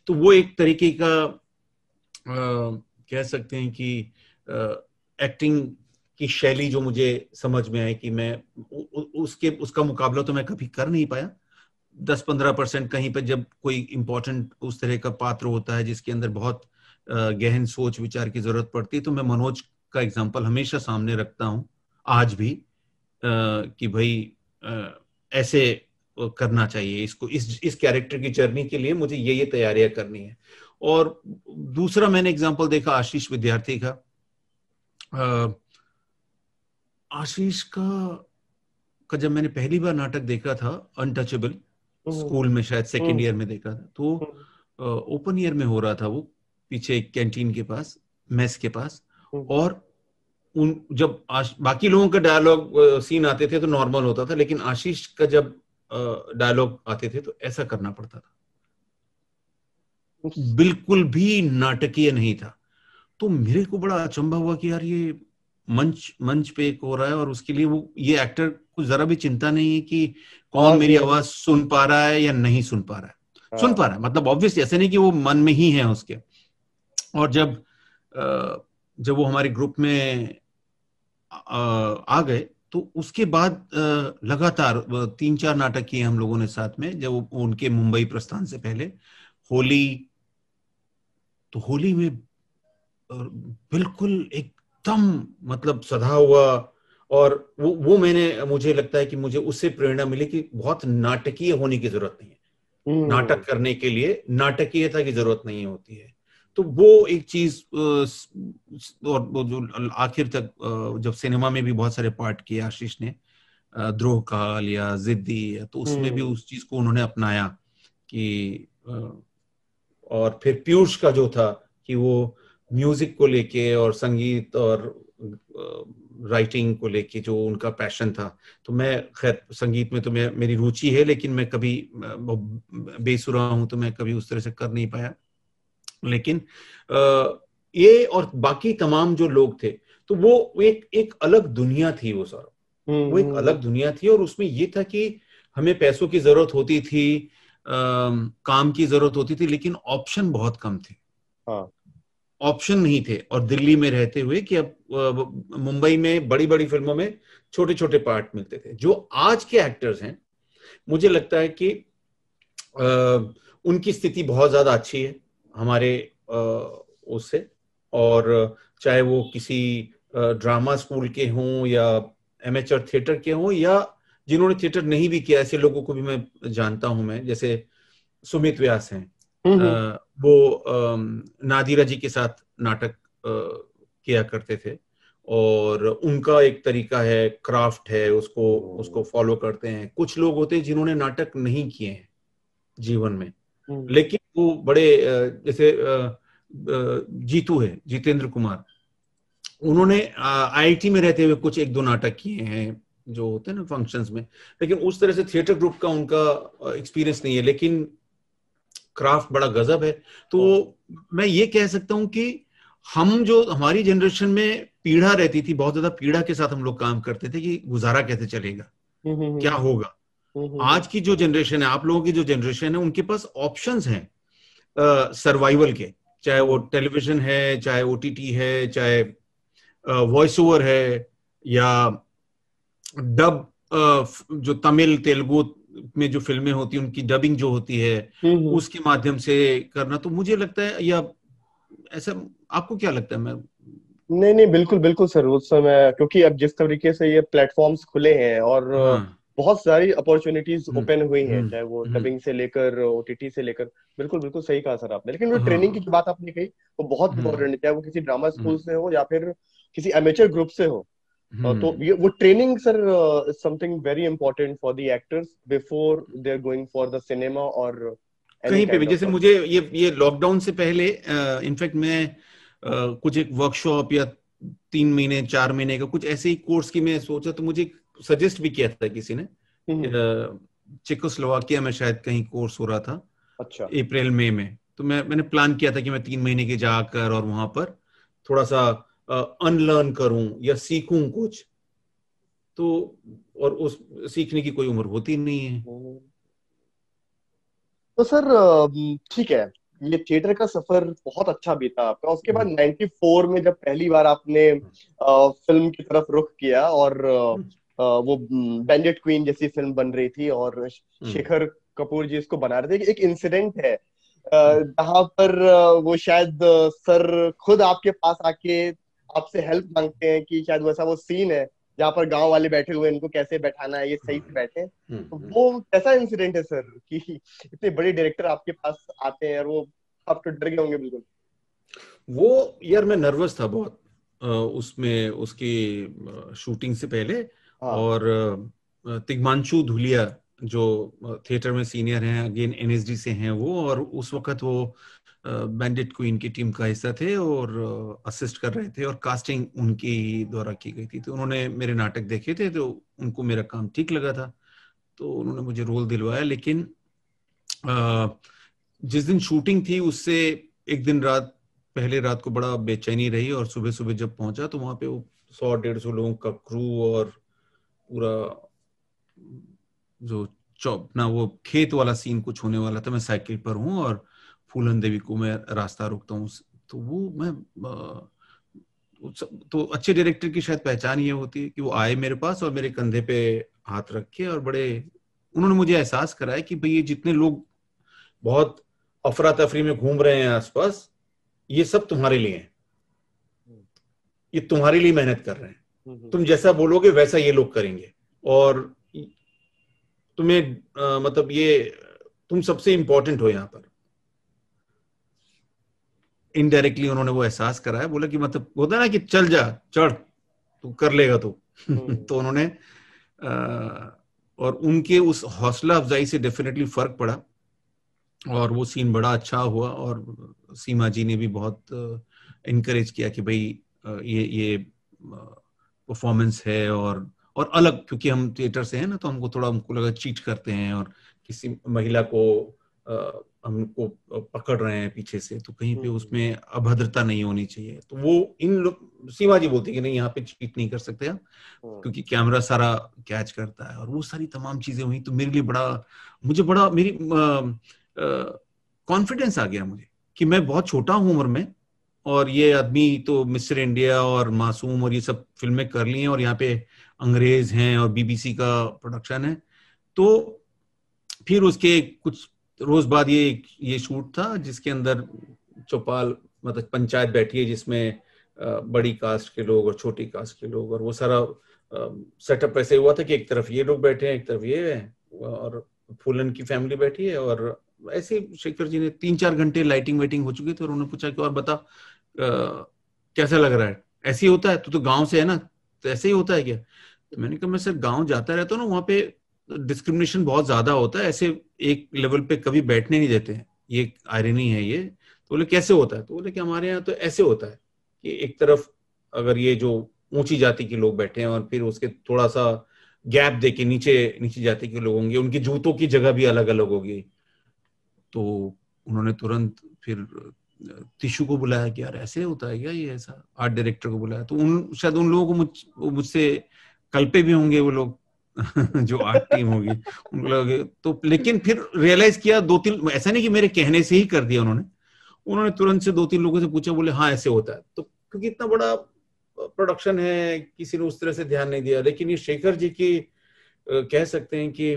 तो वो एक तरीके का कह सकते हैं कि एक्टिंग की शैली जो मुझे समझ में आई, कि मैं उसका मुकाबला तो मैं कभी कर नहीं पाया। 10-15% कहीं पे जब कोई इंपॉर्टेंट उस तरह का पात्र होता है जिसके अंदर बहुत गहन सोच विचार की जरूरत पड़ती है, तो मैं मनोज का एग्जाम्पल हमेशा सामने रखता हूं आज भी, कि भाई ऐसे करना चाहिए इसको, इस कैरेक्टर की जर्नी के लिए मुझे ये तैयारियां करनी है। और दूसरा मैंने एग्जाम्पल देखा आशीष विद्यार्थी का। आशीष का जब मैंने पहली बार नाटक देखा था, अनटचेबल, स्कूल में शायद सेकेंड ईयर में देखा था, तो ओपन ईयर में हो रहा था वो, पीछे एक कैंटीन के पास, मेस के पास। और जब बाकी लोगों का डायलॉग सीन आते थे तो नॉर्मल होता था, लेकिन आशीष का जब डायलॉग आते थे तो ऐसा करना पड़ता था, बिल्कुल भी नाटकीय नहीं था। तो मेरे को बड़ा अचंभा हुआ कि यार ये मंच पे एक हो रहा है, और उसके लिए वो ये एक्टर को जरा भी चिंता नहीं है कि कौन मेरी आवाज सुन पा रहा है या नहीं सुन पा रहा है। सुन पा रहा है मतलब ऑब्वियसली, ऐसे नहीं कि वो मन में ही है उसके। और जब वो हमारे ग्रुप में आ गए, तो उसके बाद लगातार 3-4 नाटक किए हम लोगों ने साथ में, जब उनके मुंबई प्रस्थान से पहले। होली, तो होली में बिल्कुल एकदम मतलब सधा हुआ, और वो मुझे लगता है कि मुझे उससे प्रेरणा मिली कि बहुत नाटकीय होने की जरूरत नहीं है, नाटक करने के लिए नाटकीयता की जरूरत नहीं होती है। तो वो एक चीज, और वो जो आखिर तक जब सिनेमा में भी बहुत सारे पार्ट किए आशीष ने, द्रोह काल या जिद्दी, तो उसमें भी उस चीज को उन्होंने अपनाया कि और फिर पीयूष का जो था कि वो म्यूजिक को लेके और संगीत और राइटिंग को लेके जो उनका पैशन था। तो मैं खैर संगीत में तो मेरी रुचि है, लेकिन मैं कभी बेसुरा हूं, तो मैं कभी उस तरह से कर नहीं पाया। लेकिन ये और बाकी तमाम जो लोग थे, तो वो एक अलग दुनिया थी वो सारा, वो एक अलग दुनिया थी। और उसमें ये था कि हमें पैसों की जरूरत होती थी, काम की जरूरत होती थी, लेकिन ऑप्शन बहुत कम थे। ऑप्शन नहीं थे, और दिल्ली में रहते हुए कि अब मुंबई में बड़ी बड़ी फिल्मों में छोटे छोटे पार्ट मिलते थे। जो आज के एक्टर्स हैं, मुझे लगता है कि उनकी स्थिति बहुत ज्यादा अच्छी है हमारे उससे, और चाहे वो किसी ड्रामा स्कूल के हों या एमेचर थिएटर के हों, या जिन्होंने थिएटर नहीं भी किया, ऐसे लोगों को भी मैं जानता हूं। मैं जैसे सुमित व्यास हैं, वो नादिरा जी के साथ नाटक किया करते थे, और उनका एक तरीका है, क्राफ्ट है, उसको फॉलो करते हैं। कुछ लोग होते हैं जिन्होंने नाटक नहीं किए हैं जीवन में, लेकिन वो बड़े जैसे जीतू है, जितेंद्र कुमार, उन्होंने आईआईटी में रहते हुए कुछ एक दो नाटक किए हैं जो होते हैं ना फंक्शंस में, लेकिन उस तरह से थिएटर ग्रुप का उनका एक्सपीरियंस नहीं है, लेकिन क्राफ्ट बड़ा गजब है। तो मैं ये कह सकता हूं कि हम जो हमारी जनरेशन में पीड़ा रहती थी, बहुत ज्यादा पीड़ा के साथ हम लोग काम करते थे कि गुजारा कैसे चलेगा, क्या होगा। आज की जो जनरेशन है, आप लोगों की जो जनरेशन है, उनके पास ऑप्शंस हैं सर्वाइवल के, चाहे वो टेलीविजन है, चाहे ओटीटी है, चाहे वॉइस ओवर है, या डब, जो तमिल तेलुगु में जो फिल्में होती हैं उनकी डबिंग जो होती है उसके माध्यम से करना। तो मुझे लगता है, या ऐसा आपको क्या लगता है? मैं नहीं नहीं, बिल्कुल बिल्कुल सर। उस समय क्योंकि अब जिस तरीके से ये प्लेटफॉर्म्स खुले हैं और बहुत सारी अपॉर्चुनिटीज ओपन हुई हैं, चाहे वो डबिंग से लेकर ओटीटी से लेकर, बिल्कुल बिल्कुल सही कहा सर आपने। लेकिन वो ट्रेनिंग की बात आपने कही, वो बहुत इम्पोर्टेंट है, चाहे वो किसी ड्रामा स्कूल से हो या फिर किसी एमेचर ग्रुप से हो। तो ये वो training sir something very important for the actors before they are going for the cinema और कहीं पे भी। जैसे मुझे ये लॉकडाउन से पहले इनफैक्ट मैं कुछ एक वर्कशॉप या 3 महीने 4 महीने का कुछ ऐसे ही कोर्स की मैं सोचा, तो मुझे सजेस्ट भी किया था किसी ने। चेकोस्लोवाकिया में शायद कहीं कोर्स हो रहा था, अच्छा, अप्रैल मई में। तो मैंने प्लान किया था कि मैं 3 महीने के जाकर और वहां पर थोड़ा सा अनलर्न करूं या सीखूं कुछ। तो और उस सीखने की कोई उम्र होती नहीं है। तो सर ठीक है, ये थिएटर का सफर बहुत अच्छा बीता आपका। उसके बाद 94 में जब पहली बार आपने फिल्म की तरफ रुख किया और वो बैंडिट क्वीन जैसी फिल्म बन रही थी और शेखर कपूर जी इसको बना रहे थे, एक इंसिडेंट है जहां पर वो शायद सर खुद आपके पास आके आपसे हेल्प मांगते हैं कि शायद वैसा वो सीन है जहाँ पर गांव वाले बैठे हुए हैं, इनको कैसे बैठाना है, ये सही से बैठे। तो वो कैसा इंसिडेंट है सर कि इतने बड़े डायरेक्टर आपके पास आते हैं और वो आप तो डर गए होंगे बिल्कुल। वो यार मैं नर्वस था बहुत उसमें, उसकी शूटिंग से पहले। और तिग्मांशु धुलिया जो थिएटर में सीनियर हैं, अगेन एनएसडी से हैं वो, और उस वक्त वो बैंडिट क्वीन की टीम का हिस्सा थे और असिस्ट कर रहे थे, और कास्टिंग उनकी द्वारा की गई थी। तो उन्होंने मेरे नाटक देखे थे, तो उनको मेरा काम ठीक लगा था, तो उन्होंने मुझे रोल दिलवाया। लेकिन जिस दिन शूटिंग थी उससे एक दिन पहले रात को बड़ा बेचैनी रही, और सुबह सुबह जब पहुंचा तो वहां पे वो 100-150 लोगों का क्रू और पूरा जो अपना वो खेत वाला सीन कुछ होने वाला था। मैं साइकिल पर हूँ और फूलन देवी को मैं रास्ता रोकता हूँ। तो वो मैं तो अच्छे डायरेक्टर की शायद पहचान ये होती है कि वो आए मेरे पास और मेरे कंधे पे हाथ रख के, और बड़े उन्होंने मुझे एहसास कराया कि भाई ये जितने लोग बहुत अफरा तफरी में घूम रहे हैं आसपास, ये सब तुम्हारे लिए हैं, ये तुम्हारे लिए मेहनत कर रहे हैं, तुम जैसा बोलोगे वैसा ये लोग करेंगे, और तुम्हें मतलब ये तुम सबसे इंपॉर्टेंट हो यहाँ पर। इनडायरेक्टली उन्होंने वो एहसास कराया, बोला कि मतलब होता है ना कि चल जा, चढ़, तू कर लेगा तू। तो उन्होंने और उनके उस हौसला अफजाई से डेफिनेटली फर्क पड़ा, और वो सीन बड़ा अच्छा हुआ। और सीमा जी ने भी बहुत इनकरेज किया कि भाई ये परफॉर्मेंस है और अलग, क्योंकि हम थिएटर से हैं ना, तो हमको लगा चीट करते हैं और किसी महिला को हमको पकड़ रहे हैं पीछे से, तो कहीं पे उसमें अभद्रता नहीं होनी चाहिए। तो वो सीमा जी बोलती कि नहीं, यहाँ पे चीट नहीं कर सकते आप, क्योंकि कैमरा सारा कैच करता है, और वो सारी तमाम चीजें हुई। तो मेरे लिए मेरी कॉन्फिडेंस आ गया मुझे कि मैं बहुत छोटा हूं उम्र में, और ये आदमी तो मिस्टर इंडिया और मासूम और ये सब फिल्में कर ली हैं, और यहाँ पे अंग्रेज हैं और बीबीसी का प्रोडक्शन है। तो फिर उसके कुछ रोज बाद ये शूट था जिसके अंदर चौपाल मतलब पंचायत बैठी है, जिसमें बड़ी कास्ट के लोग और छोटी कास्ट के लोग, और वो सारा सेटअप ऐसे हुआ था कि एक तरफ ये लोग बैठे हैं, एक तरफ ये है, और फूलन की फैमिली बैठी है। और ऐसे शेखर जी ने 3-4 घंटे लाइटिंग वेटिंग हो चुकी थी, और उन्होंने पूछा कि और बता कैसा लग रहा है, ऐसे ही होता है, तू तो गांव से है ना, तो ऐसे ही होता है क्या? तो मैंने कहा मैं सर गांव जाता रहता हूँ ना, वहाँ पे डिस्क्रिमिनेशन बहुत ज्यादा होता है, ऐसे एक लेवल पे कभी बैठने नहीं देते हैं, ये आयरनी है ये। तो बोले कैसे होता है? तो बोले कि हमारे यहाँ तो ऐसे होता है कि एक तरफ अगर ये जो ऊंची जाति के लोग बैठे हैं और फिर उसके थोड़ा सा गैप देके नीचे नीची जाति के लोग होंगे, उनकी जूतों की जगह भी अलग अलग होगी। तो उन्होंने तुरंत फिर टिशू को बुलाया कि यार ऐसे होता है क्या ये, ऐसा आर्ट डायरेक्टर को बुलाया। तो शायद उन लोगों को मुझसे कल पे भी होंगे वो लोग जो आर्ट टीम होगी उन लोग। तो लेकिन फिर रियलाइज किया 2-3, ऐसा नहीं कि मेरे कहने से ही कर दिया उन्होंने तुरंत से 2-3 लोगों से पूछा, बोले हाँ ऐसे होता है। तो क्योंकि इतना बड़ा प्रोडक्शन है, किसी ने उस तरह से ध्यान नहीं दिया। लेकिन ये शेखर जी की कह सकते हैं कि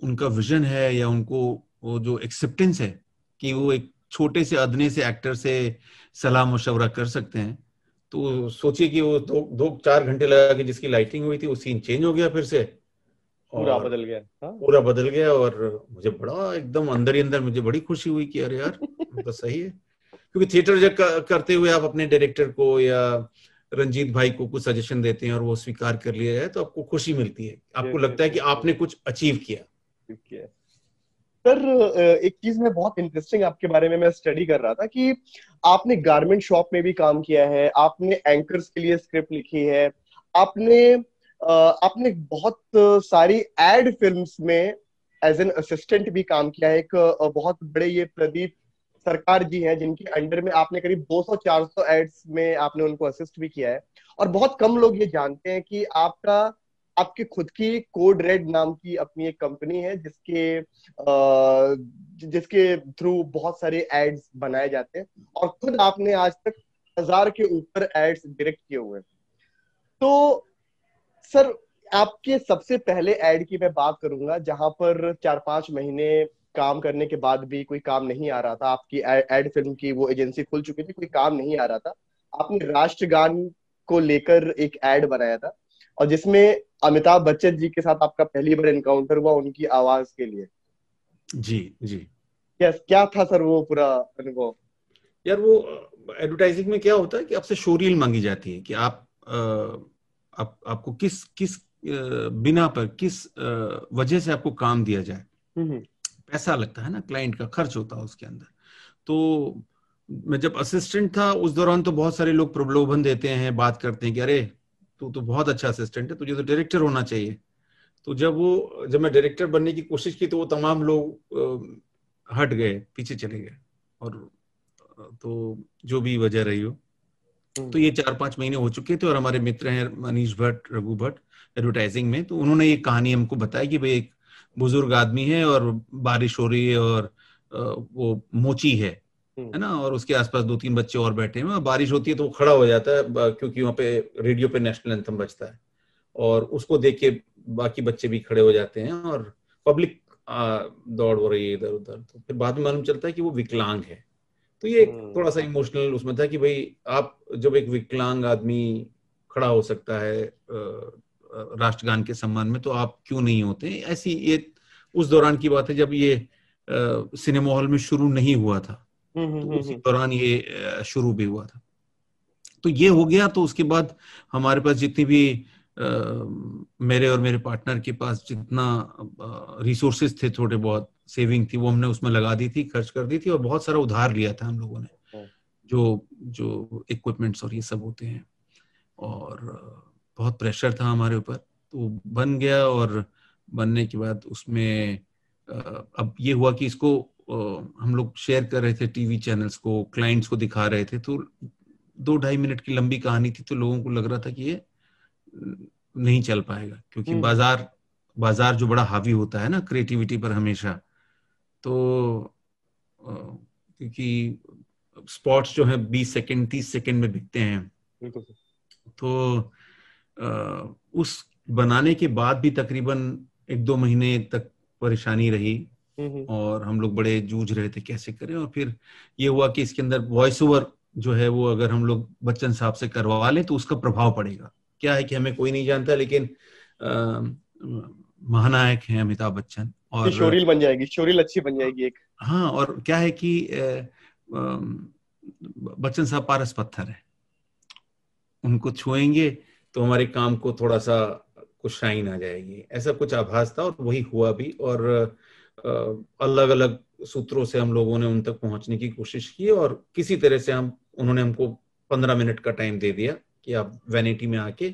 उनका विजन है, या उनको वो जो एक्सेप्टेंस है कि वो एक छोटे से अदने से एक्टर से सलाह मशवरा कर सकते हैं। तो सोचिए कि वो 2-4 घंटे लगा के जिसकी लाइटिंग हुई थी वो सीन चेंज हो गया फिर से, पूरा और बदल गया। हाँ? पूरा बदल गया। और मुझे बड़ा एकदम अंदर ही अंदर मुझे बड़ी खुशी हुई कि अरे यार तो सही है। क्योंकि थिएटर जब करते हुए आप अपने डायरेक्टर को या रंजीत भाई को कुछ सजेशन देते हैं और वो स्वीकार कर लिया है, तो आपको खुशी मिलती है, आपको लगता है कि आपने कुछ अचीव किया। सर एक चीज में बहुत इंटरेस्टिंग आपके बारे में मैं स्टडी कर रहा था कि आपने गारमेंट शॉप में भी काम किया है, आपने एंकर्स के लिए स्क्रिप्ट लिखी है, आपने बहुत सारी एड फिल्म्स में एज एन असिस्टेंट भी काम किया है। एक बहुत बड़े ये प्रदीप सरकार जी हैं जिनके अंडर में आपने करीब 200-400 एड्स में आपने उनको असिस्ट भी किया है। और बहुत कम लोग ये जानते हैं कि आपकी खुद की कोड रेड नाम की अपनी एक कंपनी है जिसके थ्रू बहुत सारे एड्स बनाए जाते हैं, और खुद आपने आज तक 1000 के ऊपर एड्स डायरेक्ट किए हुए हैं। तो सर आपके सबसे पहले एड की मैं बात करूंगा जहां पर 4-5 महीने काम करने के बाद भी कोई काम नहीं आ रहा था, आपकी एड फिल्म की वो एजेंसी खुल चुकी थी, कोई काम नहीं आ रहा था। आपने राष्ट्रगान को लेकर एक एड बनाया था, और जिसमें अमिताभ बच्चन जी के साथ आपका पहली बार एनकाउंटर हुआ उनकी आवाज के लिए। जी जी। क्या था सर वो पूरा अनुभव? यार वो एडवर्टाइजिंग में क्या होता है कि आपसे शोरील मांगी जाती है कि आपको किस किस बिना पर किस वजह से आपको काम दिया जाए। पैसा लगता है ना, क्लाइंट का खर्च होता है उसके अंदर। तो मैं जब असिस्टेंट था उस दौरान तो बहुत सारे लोग प्रलोभन देते हैं, बात करते हैं कि अरे तू तो बहुत अच्छा असिस्टेंट है, तुझे तो डायरेक्टर होना चाहिए। तो जब मैं डायरेक्टर बनने की कोशिश की तो वो तमाम लोग हट गए, पीछे चले गए, और तो जो भी वजह रही हो। तो ये 4-5 महीने हो चुके थे, और हमारे मित्र हैं मनीष भट्ट, रघु भट्ट एडवर्टाइजिंग में, तो उन्होंने ये कहानी हमको बताई कि भाई एक बुजुर्ग आदमी है और बारिश हो रही है और वो मोची है ना, और उसके आसपास 2-3 बच्चे और बैठे हैं, बारिश होती है तो वो खड़ा हो जाता है क्योंकि वहाँ पे रेडियो पे नेशनल एंथम बजता है, और उसको देख के बाकी बच्चे भी खड़े हो जाते हैं, और पब्लिक दौड़ हो रही है इधर उधर। तो फिर बाद में मालूम चलता है कि वो विकलांग है। तो ये थोड़ा सा इमोशनल उसमें था कि भाई आप जब एक विकलांग आदमी खड़ा हो सकता है राष्ट्रगान के सम्मान में, तो आप क्यों नहीं होते। ऐसी ये उस दौरान की बात है जब ये सिनेमा हॉल में शुरू नहीं हुआ था, तो उसी दौरान ये शुरू भी हुआ था। तो ये हो गया। तो उसके बाद हमारे पास जितनी भी मेरे और मेरे पार्टनर के पास जितना रिसोर्सेज थे, थोड़े बहुत सेविंग थी, वो हमने उसमें लगा दी थी, खर्च कर दी थी, और बहुत सारा उधार लिया था हम लोगों ने, जो इक्विपमेंट्स और ये सब होते हैं। और बहुत प्रेशर था हमारे ऊपर, तो बन गया। और बनने के बाद उसमें अब ये हुआ कि इसको हम लोग शेयर कर रहे थे टीवी चैनल्स को, क्लाइंट्स को दिखा रहे थे। तो 2-2.5 मिनट की लंबी कहानी थी, तो लोगों को लग रहा था कि ये नहीं चल पाएगा, क्योंकि बाजार जो बड़ा हावी होता है ना क्रिएटिविटी पर हमेशा। तो क्योंकि स्पॉट्स जो है 20 सेकंड 30 सेकंड में बिकते हैं। बिल्कुल। तो उस बनाने के बाद भी तकरीबन 1-2 महीने तक परेशानी रही और हम लोग बड़े जूझ रहे थे कैसे करें। और फिर ये हुआ कि इसके अंदर वॉइस ओवर जो है वो अगर हम लोग बच्चन साहब से करवा लें तो उसका प्रभाव पड़ेगा। क्या है कि हमें कोई नहीं जानता, लेकिन महानायक हैं अमिताभ बच्चन, और शोरील बन जाएगी, शोरील अच्छी बन जाएगी एक। हाँ, और क्या है कि बच्चन साहब पारस पत्थर है, उनको छुएंगे तो हमारे काम को थोड़ा सा कुछ शाइन आ जाएगी, ऐसा कुछ आभास था और वही हुआ भी। और अलग अलग सूत्रों से हम लोगों ने उन तक पहुंचने की कोशिश की और किसी तरह से उन्होंने हमको 15 मिनट का टाइम दे दिया कि आप वैनिटी में आके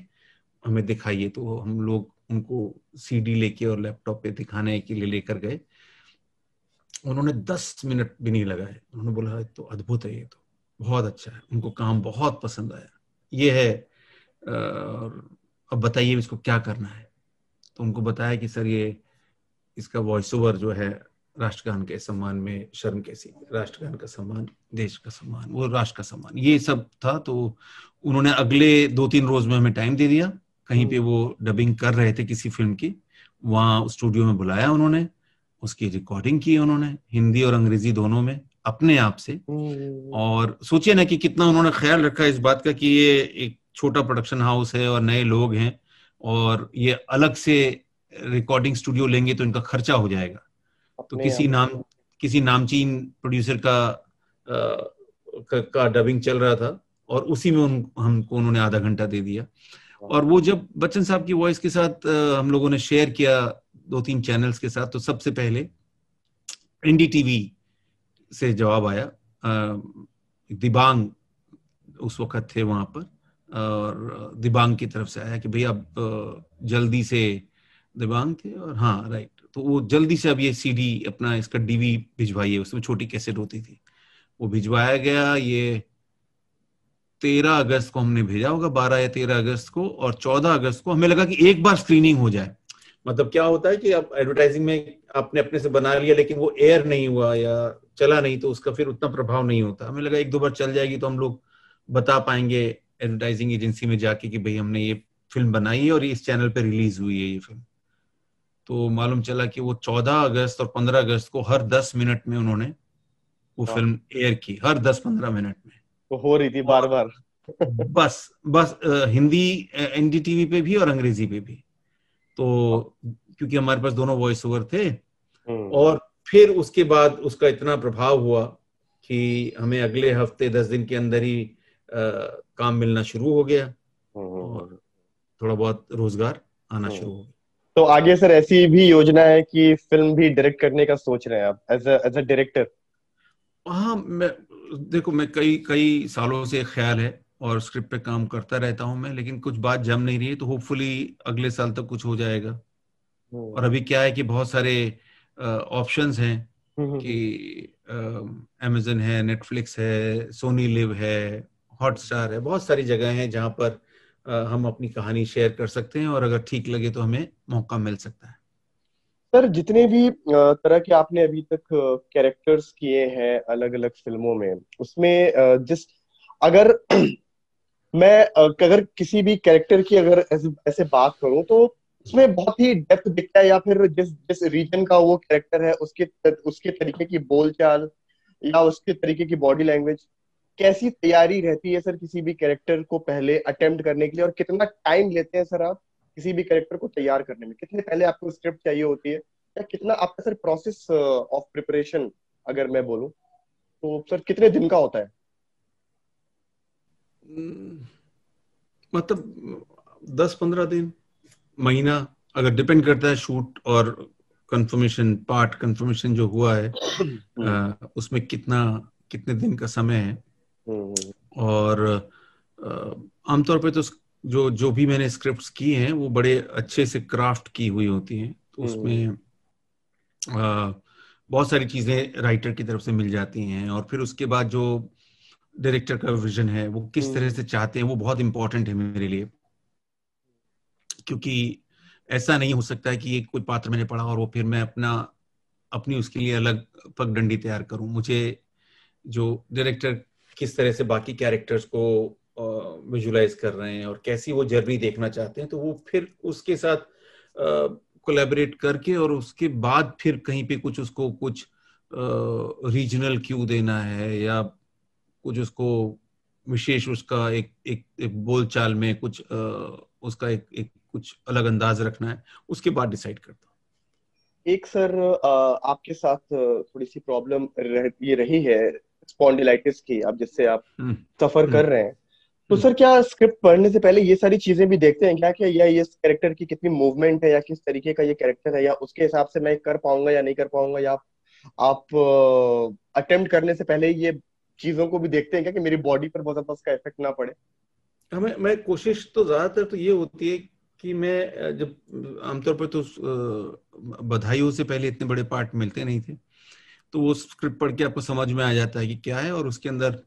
हमें दिखाइए। तो हम लोग उनको सीडी लेके और लैपटॉप पे दिखाने के लिए लेकर गए। उन्होंने 10 मिनट भी नहीं लगाए, उन्होंने बोला तो अद्भुत है, ये तो बहुत अच्छा है, उनको काम बहुत पसंद आया, ये है, अब बताइए इसको क्या करना है। तो उनको बताया कि सर ये इसका वॉइस ओवर जो है राष्ट्रगान के सम्मान में शर्म कैसी, राष्ट्रगान का सम्मान देश का सम्मान, वो राष्ट्र का सम्मान, ये सब था। तो उन्होंने अगले 2-3 रोज में हमें टाइम दे दिया। कहीं पे वो डबिंग कर रहे थे किसी फिल्म की, वहां स्टूडियो में बुलाया उन्होंने, उसकी रिकॉर्डिंग की उन्होंने हिंदी और अंग्रेजी दोनों में अपने आप से। और सोचिए ना कि कितना उन्होंने ख्याल रखा इस बात का कि ये एक छोटा प्रोडक्शन हाउस है और नए लोग हैं और ये अलग से रिकॉर्डिंग स्टूडियो लेंगे तो इनका खर्चा हो जाएगा। तो किसी नामचीन प्रोड्यूसर का डबिंग चल रहा था और उसी में हमको उन्होंने आधा घंटा दे दिया। और वो जब बच्चन साहब की वॉइस के साथ हम लोगों ने शेयर किया 2-3 चैनल्स के साथ, तो सबसे पहले एनडीटीवी से जवाब आया, दिबांग उस वक्त थे वहां पर, और दिबांग की तरफ से आया कि भाई अब जल्दी से, दिबांग थे और हाँ राइट, तो वो जल्दी से अब ये सीडी अपना इसका डीवी भिजवाइए, उसमें छोटी कैसेट होती थी, वो भिजवाया गया। ये 13 अगस्त को हमने भेजा होगा, 12 या 13 अगस्त को, और 14 अगस्त को हमें लगा कि एक बार स्क्रीनिंग हो जाए। मतलब क्या होता है कि आप एडवर्टाइजिंग में आपने अपने से बना लिया लेकिन वो एयर नहीं हुआ या चला नहीं तो उसका फिर उतना प्रभाव नहीं होता। हमें लगा 1-2 बार चल जाएगी तो हम लोग बता पाएंगे एडवर्टाइजिंग एजेंसी में जाके कि भाई हमने ये फिल्म बनाई है और इस चैनल पे रिलीज हुई है ये फिल्म। तो मालूम चला कि वो 14 अगस्त और 15 अगस्त को हर 10 मिनट में उन्होंने वो फिल्म एयर की, हर 10-15 मिनट में तो हो रही थी बार बार। बस हिंदी एनडीटीवी पे भी और अंग्रेजी पे भी। तो क्योंकि हमारे पास दोनों वॉइस ओवर थे, और फिर उसके बाद उसका इतना प्रभाव हुआ कि हमें अगले हफ्ते 10 दिन के अंदर ही काम मिलना शुरू हो गया और थोड़ा बहुत रोजगार आना शुरू हो गया। तो आगे सर ऐसी भी योजना है कि फिल्म भी डायरेक्ट करने का सोच रहे हैं आप एज अ डायरेक्टर? हाँ, देखो मैं कई सालों से ख्याल है और स्क्रिप्ट पे काम करता रहता हूँ मैं, लेकिन कुछ बात जम नहीं रही है, तो होपफुली अगले साल तक कुछ हो जाएगा। और अभी क्या है कि बहुत सारे ऑप्शंस हैं कि अमेज़न है, नेटफ्लिक्स है, सोनी लिव है, हॉटस्टार है, बहुत सारी जगह हैं जहां पर हम अपनी कहानी शेयर कर सकते हैं और अगर ठीक लगे तो हमें मौका मिल सकता है। सर जितने भी तरह के आपने अभी तक कैरेक्टर्स किए हैं अलग अलग फिल्मों में, उसमें अगर मैं अगर किसी भी कैरेक्टर की अगर ऐसे बात करूं तो उसमें बहुत ही डेप्थ दिखता है, या फिर जिस रीजन का वो कैरेक्टर है उसके तरीके की बोलचाल या उसके तरीके की बॉडी लैंग्वेज, कैसी तैयारी रहती है सर किसी भी कैरेक्टर को पहले अटेम्प्ट करने के लिए, और कितना टाइम लेते हैं सर आप किसी भी कैरेक्टर को तैयार करने में? कितने पहले आपको स्क्रिप्ट चाहिए होती है, या कितना आपका सर प्रोसेस ऑफ प्रिपरेशन अगर मैं बोलूं तो सर कितने दिन का होता है? मतलब 10-15 दिन, महीना, अगर डिपेंड करता है शूट और पार्ट कंफर्मेशन जो हुआ है उसमें कितने दिन का समय है। और आमतौर पे तो जो भी मैंने स्क्रिप्ट्स की हैं वो बड़े अच्छे से क्राफ्ट की हुई होती हैं, तो उसमें बहुत सारी चीजें राइटर की तरफ से मिल जाती हैं, और फिर उसके बाद जो डायरेक्टर का विजन है वो किस तरह से चाहते हैं वो बहुत इंपॉर्टेंट है मेरे लिए, क्योंकि ऐसा नहीं हो सकता है कि ये कोई पात्र मैंने पढ़ा और वो फिर मैं अपनी उसके लिए अलग पगडंडी तैयार करूं। मुझे जो डायरेक्टर किस तरह से बाकी कैरेक्टर्स को विजुलाइज कर रहे हैं और कैसी वो जर्नी देखना चाहते हैं, तो वो फिर उसके साथ कोलैबोरेट करके और उसके बाद फिर कहीं पे कुछ उसको कुछ रीजनल क्यू देना है या कुछ उसको विशेष उसका एक बोलचाल में कुछ उसका एक कुछ अलग अंदाज रखना है, उसके बाद डिसाइड करता हूँ। एक सर आपके साथ थोड़ी सी प्रॉब्लम ये रही है स्पॉन्डिलाइटिस की, अब जिससे आप सफर कर रहे हैं, तो सर क्या स्क्रिप्ट पढ़ने से पहले ये सारी चीजें भी देखते हैं क्या, कि या ये कैरेक्टर की कितनी मूवमेंट है या किस तरीके का ये कैरेक्टर है, या उसके हिसाब से मैं कर पाऊंगा या नहीं कर पाऊंगा, या आप अटेम्प्ट करने से पहले ये चीजों को भी देखते हैं क्या कि मेरी बॉडी पर बहुत ज्यादा उसका इफेक्ट ना पड़े? मैं कोशिश तो ज्यादातर तो ये होती है कि मैं जब आमतौर पर तो बधाइयों से पहले इतने बड़े पार्ट मिलते नहीं थे, तो वो स्क्रिप्ट पढ़ के आपको समझ में आ जाता है कि क्या है, और उसके अंदर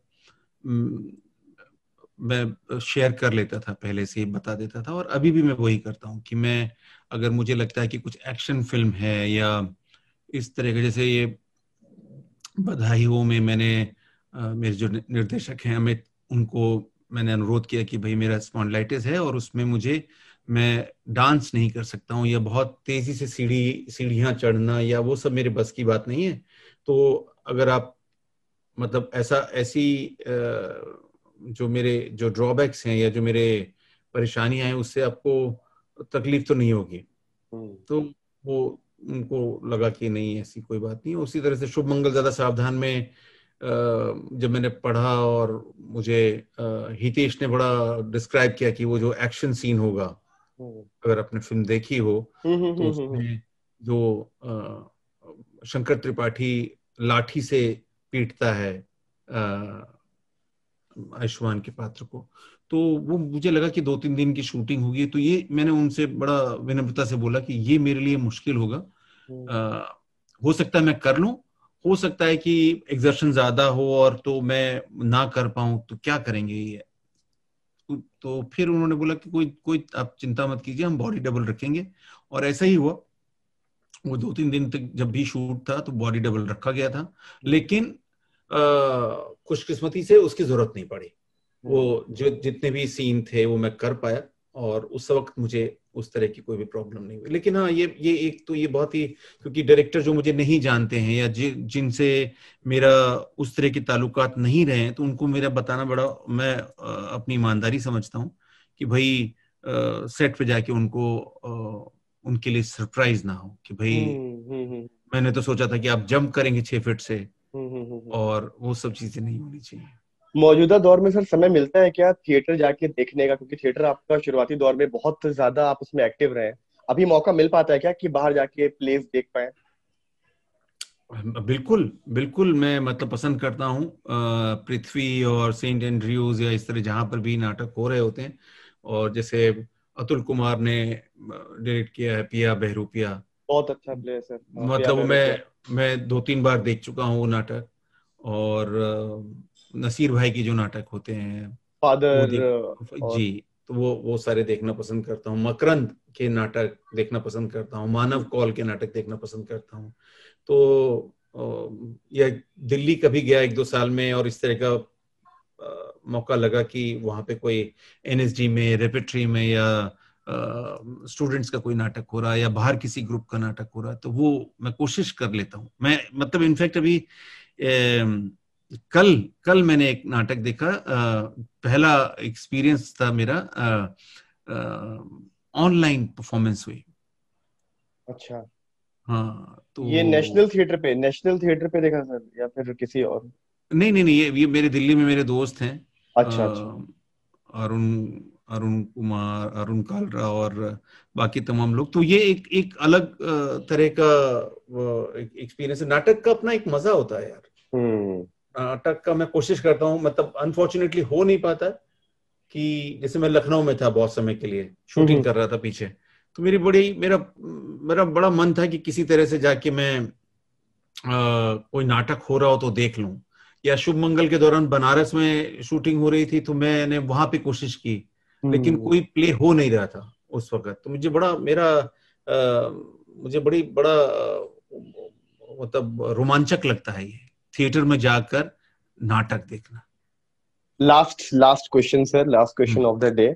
मैं शेयर कर लेता था, पहले से ही बता देता था। और अभी भी मैं वही करता हूँ कि मैं अगर मुझे लगता है कि कुछ एक्शन फिल्म है या इस तरह के, जैसे ये बधाइयों में मैंने मेरे जो निर्देशक हैं अमित, उनको मैंने अनुरोध किया कि भाई मेरा स्पॉन्डिलाइटिस है और उसमें मैं डांस नहीं कर सकता हूँ या बहुत तेजी से सीढ़ियाँ चढ़ना या वो सब मेरे बस की बात नहीं है। तो अगर आप मतलब ऐसी जो ड्रॉबैक्स हैं या जो मेरे परेशानियां हैं उससे आपको तकलीफ तो नहीं होगी, तो वो उनको लगा कि नहीं ऐसी कोई बात नहीं। उसी तरह से शुभ मंगल ज्यादा सावधान में जब मैंने पढ़ा और मुझे हितेश ने बड़ा डिस्क्राइब किया कि वो जो एक्शन सीन होगा, अगर आपने फिल्म देखी हो तो उसमें जो शंकर त्रिपाठी लाठी से पीटता है आयुष्मान के पात्र को, तो वो मुझे लगा कि 2-3 दिन की शूटिंग होगी, तो ये मैंने उनसे बड़ा विनम्रता से बोला कि ये मेरे लिए मुश्किल होगा, हो सकता है मैं कर लूं, हो सकता है कि एक्सर्शन ज्यादा हो और तो मैं ना कर पाऊं, तो क्या करेंगे ये। तो फिर उन्होंने बोला कि कोई आप चिंता मत कीजिए, हम बॉडी डबल रखेंगे। और ऐसा ही हुआ, वो 2-3 दिन तक जब भी शूट था तो बॉडी डबल रखा गया था, लेकिन खुशकिस्मती से उसकी जरूरत नहीं पड़ी। वो जो जितने भी सीन थे वो मैं कर पाया और उस वक्त मुझे उस तरह की कोई भी प्रॉब्लम नहीं हुई। लेकिन हाँ, ये एक तो ये बहुत ही, क्योंकि डायरेक्टर जो मुझे नहीं जानते हैं या जिनसे मेरा उस तरह के ताल्लुकात नहीं रहे हैं, तो उनको मेरा बताना बड़ा, मैं अपनी ईमानदारी समझता हूँ कि भाई सेट पे जाके उनको उनके लिए सरप्राइज ना हो कि भाई मैंने तो सोचा था कि आप जंप करेंगे 6 फीट से, और वो सब चीजें नहीं होनी चाहिए। मौजूदा दौर में सर समय मिलता है क्या थिएटर जाके देखने का, क्योंकि थिएटर आपका शुरुआती दौर में बहुत ज्यादा आप उसमें एक्टिव रहे, अभी मौका मिल पाता है क्या कि बाहर जाके प्लेस देख पाए? बिल्कुल बिल्कुल, मैं मतलब पसंद करता हूँ पृथ्वी और सेंट एंड्रयूज या इस तरह जहां पर भी नाटक हो रहे होते हैं, और जैसे अतुल कुमार ने डायरेक्ट किया है पिया बहरूपिया, बहुत अच्छा प्ले है सर। मतलब मैं 2-3 बार देख चुका हूँ वो नाटक। और नसीर भाई की जो नाटक होते हैं वो फादर जी, तो वो सारे देखना पसंद करता हूँ। मकरंद के नाटक देखना पसंद करता हूँ, मानव कौल के नाटक देखना पसंद करता हूँ। तो या दिल्ली कभी गया 1-2 साल में और इस तरह का मौका लगा कि वहां पे कोई एनएसडी में रेपेट्री में या स्टूडेंट्स का कोई नाटक हो रहा है या बाहर किसी ग्रुप का नाटक हो रहा है, तो वो मैं कोशिश कर लेता हूँ। मैं मतलब इनफैक्ट अभी कल मैंने एक नाटक देखा, पहला एक्सपीरियंस था मेरा, ऑनलाइन परफॉर्मेंस हुई। अच्छा, हाँ, तो ये नेशनल थिएटर पे देखा सर या फिर किसी और? नहीं, ये मेरे दिल्ली में मेरे दोस्त हैं, अच्छा अच्छा। अरुण अरुण कुमार, अरुण कालरा और बाकी तमाम लोग। तो ये एक अलग तरह का एक्सपीरियंस है। नाटक का अपना एक मजा होता है यार। नाटक का मैं कोशिश करता हूँ, मतलब अनफॉर्चुनेटली हो नहीं पाता कि जैसे मैं लखनऊ में था बहुत समय के लिए, शूटिंग कर रहा था पीछे, तो मेरा बड़ा मन था कि किसी तरह से जाके मैं कोई नाटक हो रहा हो तो देख लूं। या शुभ मंगल के दौरान बनारस में शूटिंग हो रही थी तो मैंने वहां पे कोशिश की, लेकिन कोई प्ले हो नहीं रहा था उस वक्त। तो मुझे बड़ा मतलब रोमांचक लगता है ये थिएटर में जाकर नाटक देखना। Last question sir, last question of the day.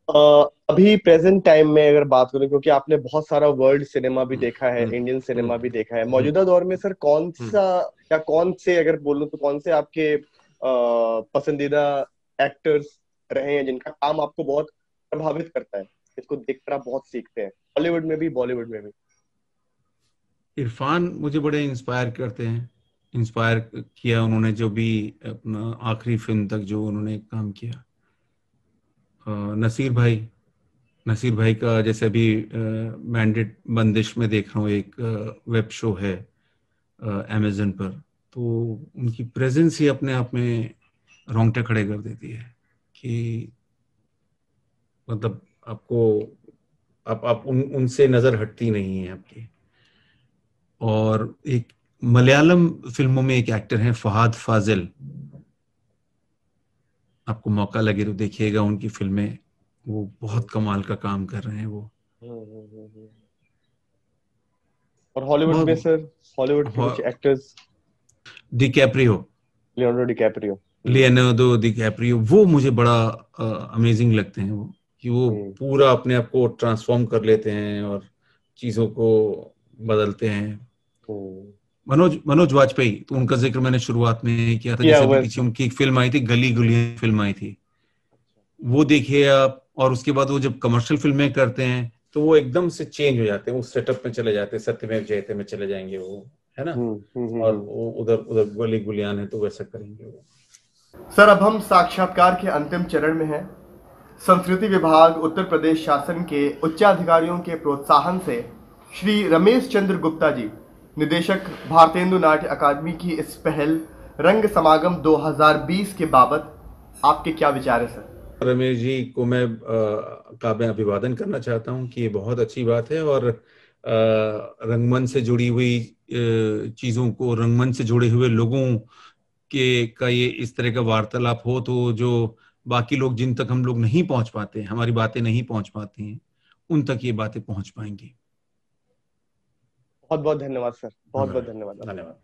अभी प्रेजेंट टाइम में अगर बात करें, क्योंकि आपने बहुत सारा वर्ल्ड सिनेमा भी देखा है, इंडियन सिनेमा भी देखा है, मौजूदा दौर में सर कौन सा या कौन से, अगर बोलूं तो कौन से आपके पसंदीदा एक्टर्स रहे हैं जिनका काम आपको बहुत प्रभावित करता है, इसको देखकर आप बहुत सीखते हैं, हॉलीवुड में भी बॉलीवुड में भी? इरफान मुझे बड़े इंस्पायर करते हैं, इंस्पायर किया उन्होंने, जो भी अपना आखिरी फिल्म तक जो उन्होंने काम किया। नसीर भाई का जैसे अभी मैंडेट बंदिश में देख रहा हूँ, एक वेब शो है अमेज़न पर, तो उनकी प्रेजेंस ही अपने आप में रोंगटे खड़े कर देती है कि मतलब आपको आप उनसे नजर हटती नहीं है आपकी। और एक मलयालम फिल्मों में एक एक्टर हैं फहाद फाजिल, आपको मौका लगे तो देखिएगा उनकी फिल्में, वो बहुत कमाल का काम कर रहे हैं वो। और हॉलीवुड में सर, हॉलीवुड के कुछ एक्टर्स? लियोनार्डो डिकैप्रियो, वो मुझे बड़ा अमेजिंग लगते हैं, वो कि वो पूरा अपने आप को ट्रांसफॉर्म कर लेते हैं और चीजों को बदलते हैं। मनोज वाजपेयी, तो उनका जिक्र मैंने शुरुआत में किया था, जैसे पीछे उनकी एक फिल्म आई थी, गली गुलियां फिल्म आई थी, वो देखिए आप। और उसके बाद वो जब कमर्शियल फिल्में करते हैं तो वो एकदम से चेंज हो जाते हैं, वो सेटअप में चले जाते हैं, सत्यमेव जयते में चले जाएंगे वो, है ना। और वो उधर गली गुलियान है तो वैसा करेंगे वो। सर, अब हम साक्षात्कार के अंतिम चरण में हैं। संस्कृति विभाग उत्तर प्रदेश शासन के उच्चाधिकारियों के प्रोत्साहन से श्री रमेश चंद्र गुप्ता जी, निदेशक भारतेंदु नाट्य अकादमी की इस पहल रंग समागम 2020 के बाबत आपके क्या विचार है सर? रमेश जी को मैं अभिवादन करना चाहता हूं कि ये बहुत अच्छी बात है, और रंगमंच से जुड़ी हुई चीजों को, रंगमंच से जुड़े हुए लोगों के का ये इस तरह का वार्तालाप हो, तो जो बाकी लोग जिन तक हम लोग नहीं पहुंच पाते, हमारी बातें नहीं पहुंच पाती हैं, उन तक ये बातें पहुंच पाएंगी। बहुत बहुत धन्यवाद सर, बहुत बहुत धन्यवाद। धन्यवाद।